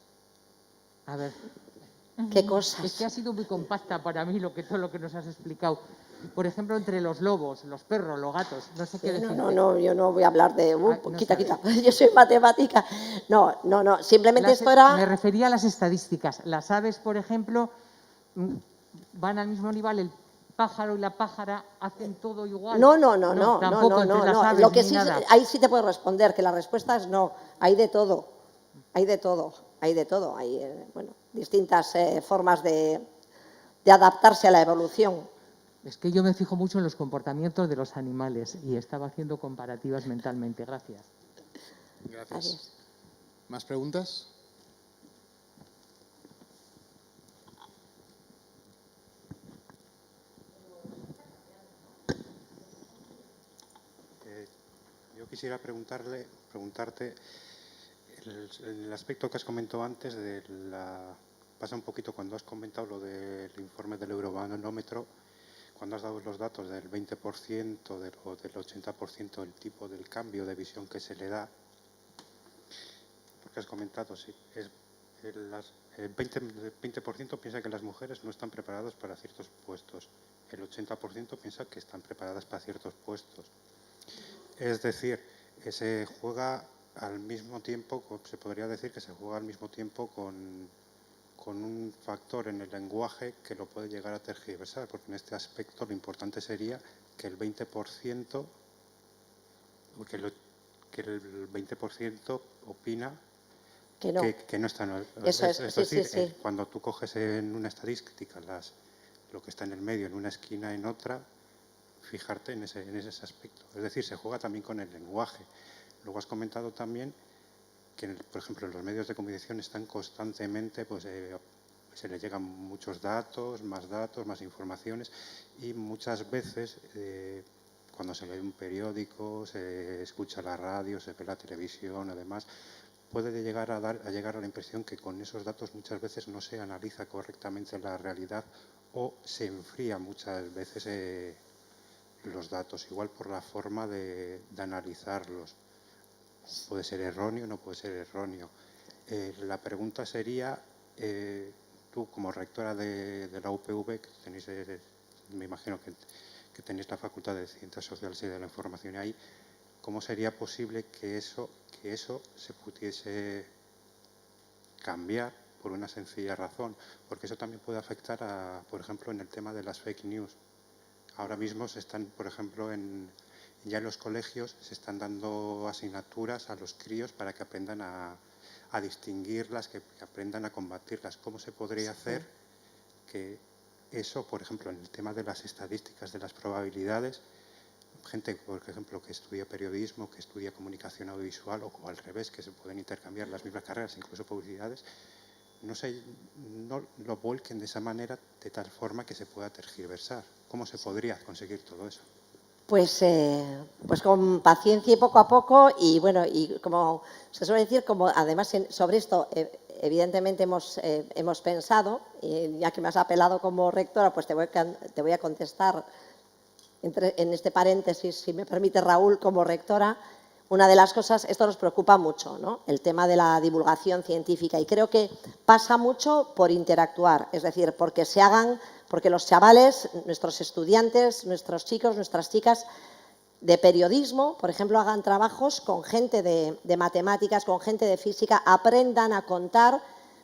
A ver. ¿Qué cosas? Es que ha sido muy compacta para mí todo lo que nos has explicado. Por ejemplo, entre los lobos, los perros, los gatos, no sé qué decirte. No, yo no voy a hablar de... no quita. sabes. Yo soy matemática. No, simplemente esto era... Me refería a las estadísticas. Las aves, por ejemplo, van al mismo nivel, el pájaro y la pájara hacen todo igual. No. Tampoco entre las aves Lo que ni sí, nada. ahí sí te puedo responder, que la respuesta es no. Hay de todo. Hay distintas formas de adaptarse a la evolución. Es que yo me fijo mucho en los comportamientos de los animales y estaba haciendo comparativas mentalmente. Gracias. Gracias. Adiós. ¿Más preguntas? Yo quisiera preguntarte el aspecto que has comentado antes pasa un poquito cuando has comentado lo del informe del Eurobarómetro, cuando has dado los datos del 20% o del 80% del tipo del cambio de visión que se le da, porque has comentado, sí, el 20% piensa que las mujeres no están preparadas para ciertos puestos, el 80% piensa que están preparadas para ciertos puestos. Es decir, se juega al mismo tiempo, se podría decir que se juega al mismo tiempo con un factor en el lenguaje que lo puede llegar a tergiversar, porque en este aspecto lo importante sería que el 20%, que el 20% opina que no están. Eso es, es sí, decir, sí. cuando tú coges en una estadística lo que está en el medio, en una esquina, en otra, fijarte en ese aspecto. Es decir, se juega también con el lenguaje. Luego has comentado también que, por ejemplo, en los medios de comunicación están constantemente, se les llegan muchos datos, más informaciones, y muchas veces cuando se lee un periódico, se escucha la radio, se ve la televisión, además, puede llegar a la impresión que con esos datos muchas veces no se analiza correctamente la realidad o se enfría muchas veces los datos, igual por la forma de analizarlos. Puede ser erróneo, no puede ser erróneo. La pregunta sería, tú como rectora de la UPV, que tenéis, me imagino que tenéis la Facultad de Ciencias Sociales y de la Información ahí, ¿cómo sería posible que eso se pudiese cambiar por una sencilla razón? Porque eso también puede afectar por ejemplo, en el tema de las fake news. Ahora mismo se están, por ejemplo, ya en los colegios se están dando asignaturas a los críos para que aprendan a a distinguirlas, que aprendan a combatirlas. ¿Cómo se podría hacer que eso, por ejemplo, en el tema de las estadísticas, de las probabilidades, gente, por ejemplo, que estudia periodismo, que estudia comunicación audiovisual o al revés, que se pueden intercambiar las mismas carreras, incluso publicidades, no lo volquen de esa manera, de tal forma que se pueda tergiversar? ¿Cómo se podría conseguir todo eso? Pues con paciencia y poco a poco, y bueno, y como se suele decir, como además sobre esto evidentemente hemos pensado, y ya que me has apelado como rectora, pues te voy a contestar en este paréntesis, si me permite, Raúl, como rectora. Una de las cosas, esto nos preocupa mucho, ¿no?, el tema de la divulgación científica, y creo que pasa mucho por interactuar, es decir, porque los chavales, nuestros estudiantes, nuestros chicos, nuestras chicas de periodismo, por ejemplo, hagan trabajos con gente de matemáticas, con gente de física, aprendan a contar.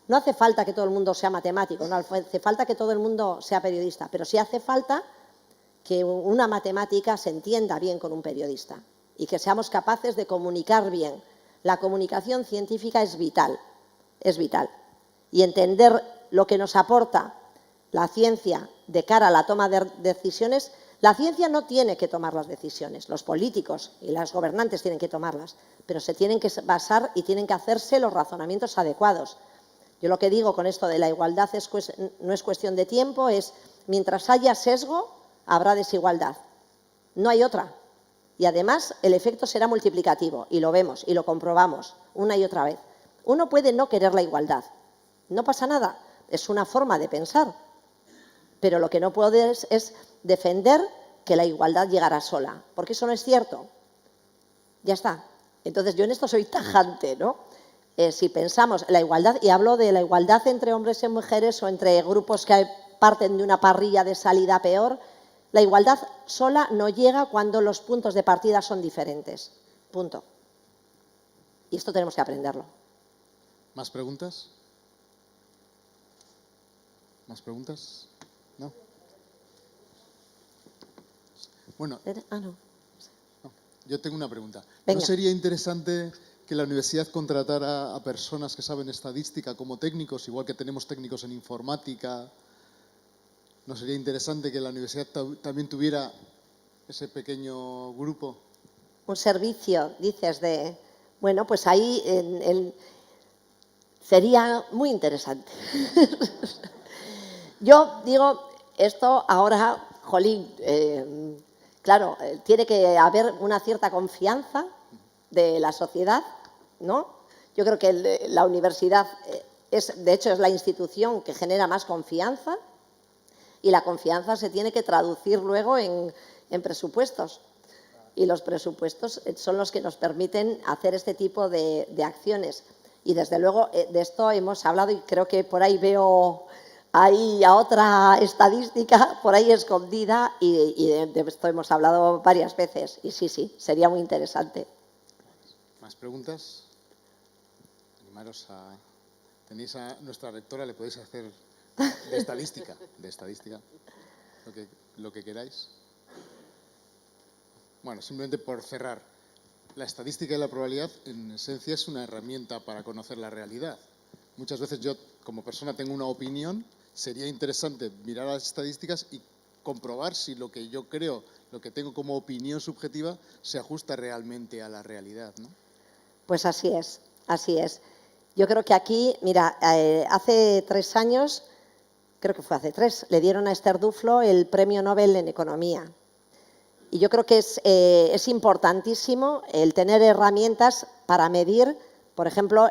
No hace falta que todo el mundo sea matemático, no hace falta que todo el mundo sea periodista, pero sí hace falta que una matemática se entienda bien con un periodista y que seamos capaces de comunicar bien. La comunicación científica es vital, y entender lo que nos aporta la ciencia de cara a la toma de decisiones. La ciencia no tiene que tomar las decisiones, los políticos y los gobernantes tienen que tomarlas, pero se tienen que basar y tienen que hacerse los razonamientos adecuados. Yo lo que digo con esto de la igualdad no es cuestión de tiempo, es mientras haya sesgo, habrá desigualdad. No hay otra. Y además el efecto será multiplicativo, y lo vemos y lo comprobamos una y otra vez. Uno puede no querer la igualdad, no pasa nada, es una forma de pensar, pero lo que no puedes es defender que la igualdad llegará sola, porque eso no es cierto. Ya está. Entonces yo en esto soy tajante, ¿no? Si pensamos la igualdad, y hablo de la igualdad entre hombres y mujeres o entre grupos que parten de una parrilla de salida peor, la igualdad sola no llega cuando los puntos de partida son diferentes. Punto. Y esto tenemos que aprenderlo. ¿Más preguntas? ¿Más preguntas? ¿No? Bueno, no. Yo tengo una pregunta. Venga. ¿No sería interesante que la universidad contratara a personas que saben estadística como técnicos, igual que tenemos técnicos en informática? ¿No sería interesante que la universidad también tuviera ese pequeño grupo? Un servicio, dices, de... Bueno, pues ahí sería muy interesante. Yo digo, esto ahora, jolín, claro, tiene que haber una cierta confianza de la sociedad, ¿no? Yo creo que la universidad, de hecho, es la institución que genera más confianza, y la confianza se tiene que traducir luego en presupuestos. Y los presupuestos son los que nos permiten hacer este tipo de acciones. Y desde luego de esto hemos hablado, y creo que por ahí veo ahí a otra estadística por ahí escondida, y de esto hemos hablado varias veces. Y sí, sería muy interesante. ¿Más preguntas? Animaros a... Tenéis a nuestra rectora, le podéis hacer de estadística, lo que queráis. Bueno, simplemente por cerrar, la estadística y la probabilidad en esencia es una herramienta para conocer la realidad. Muchas veces yo como persona tengo una opinión, sería interesante mirar las estadísticas y comprobar si lo que yo creo, lo que tengo como opinión subjetiva, se ajusta realmente a la realidad, ¿no? Pues así es, así es. Yo creo que aquí, mira, hace 3 años, creo que fue hace 3, le dieron a Esther Duflo el Premio Nobel en Economía. Y yo creo que es importantísimo el tener herramientas para medir, por ejemplo,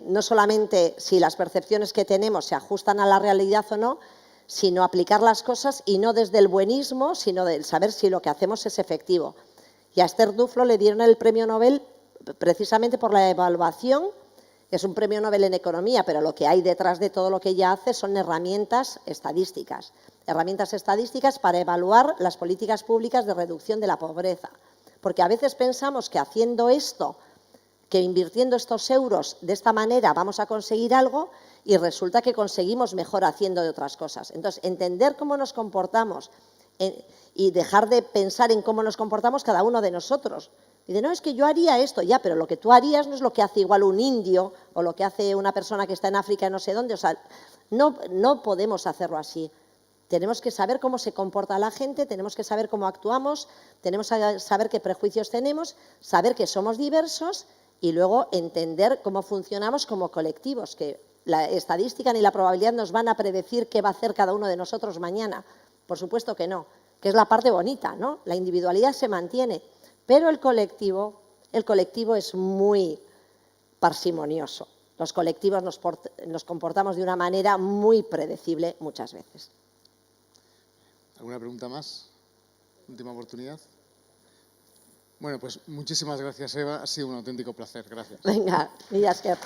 no solamente si las percepciones que tenemos se ajustan a la realidad o no, sino aplicar las cosas, y no desde el buenismo, sino del saber si lo que hacemos es efectivo. Y a Esther Duflo le dieron el Premio Nobel precisamente por la evaluación. Es un Premio Nobel en Economía, pero lo que hay detrás de todo lo que ella hace son herramientas estadísticas para evaluar las políticas públicas de reducción de la pobreza. Porque a veces pensamos que haciendo esto, que invirtiendo estos euros de esta manera vamos a conseguir algo, y resulta que conseguimos mejor haciendo de otras cosas. Entonces, entender cómo nos comportamos y dejar de pensar en cómo nos comportamos cada uno de nosotros, Dice, no, es que yo haría esto, ya, pero lo que tú harías no es lo que hace igual un indio o lo que hace una persona que está en África no sé dónde. O sea, no podemos hacerlo así. Tenemos que saber cómo se comporta la gente, tenemos que saber cómo actuamos, tenemos que saber qué prejuicios tenemos, saber que somos diversos y luego entender cómo funcionamos como colectivos, que la estadística ni la probabilidad nos van a predecir qué va a hacer cada uno de nosotros mañana. Por supuesto que no, que es la parte bonita, ¿no? La individualidad se mantiene, pero el colectivo es muy parsimonioso. Los colectivos nos comportamos de una manera muy predecible muchas veces. ¿Alguna pregunta más? Última oportunidad. Bueno, pues muchísimas gracias, Eva. Ha sido un auténtico placer. Gracias. Venga, Mila esker.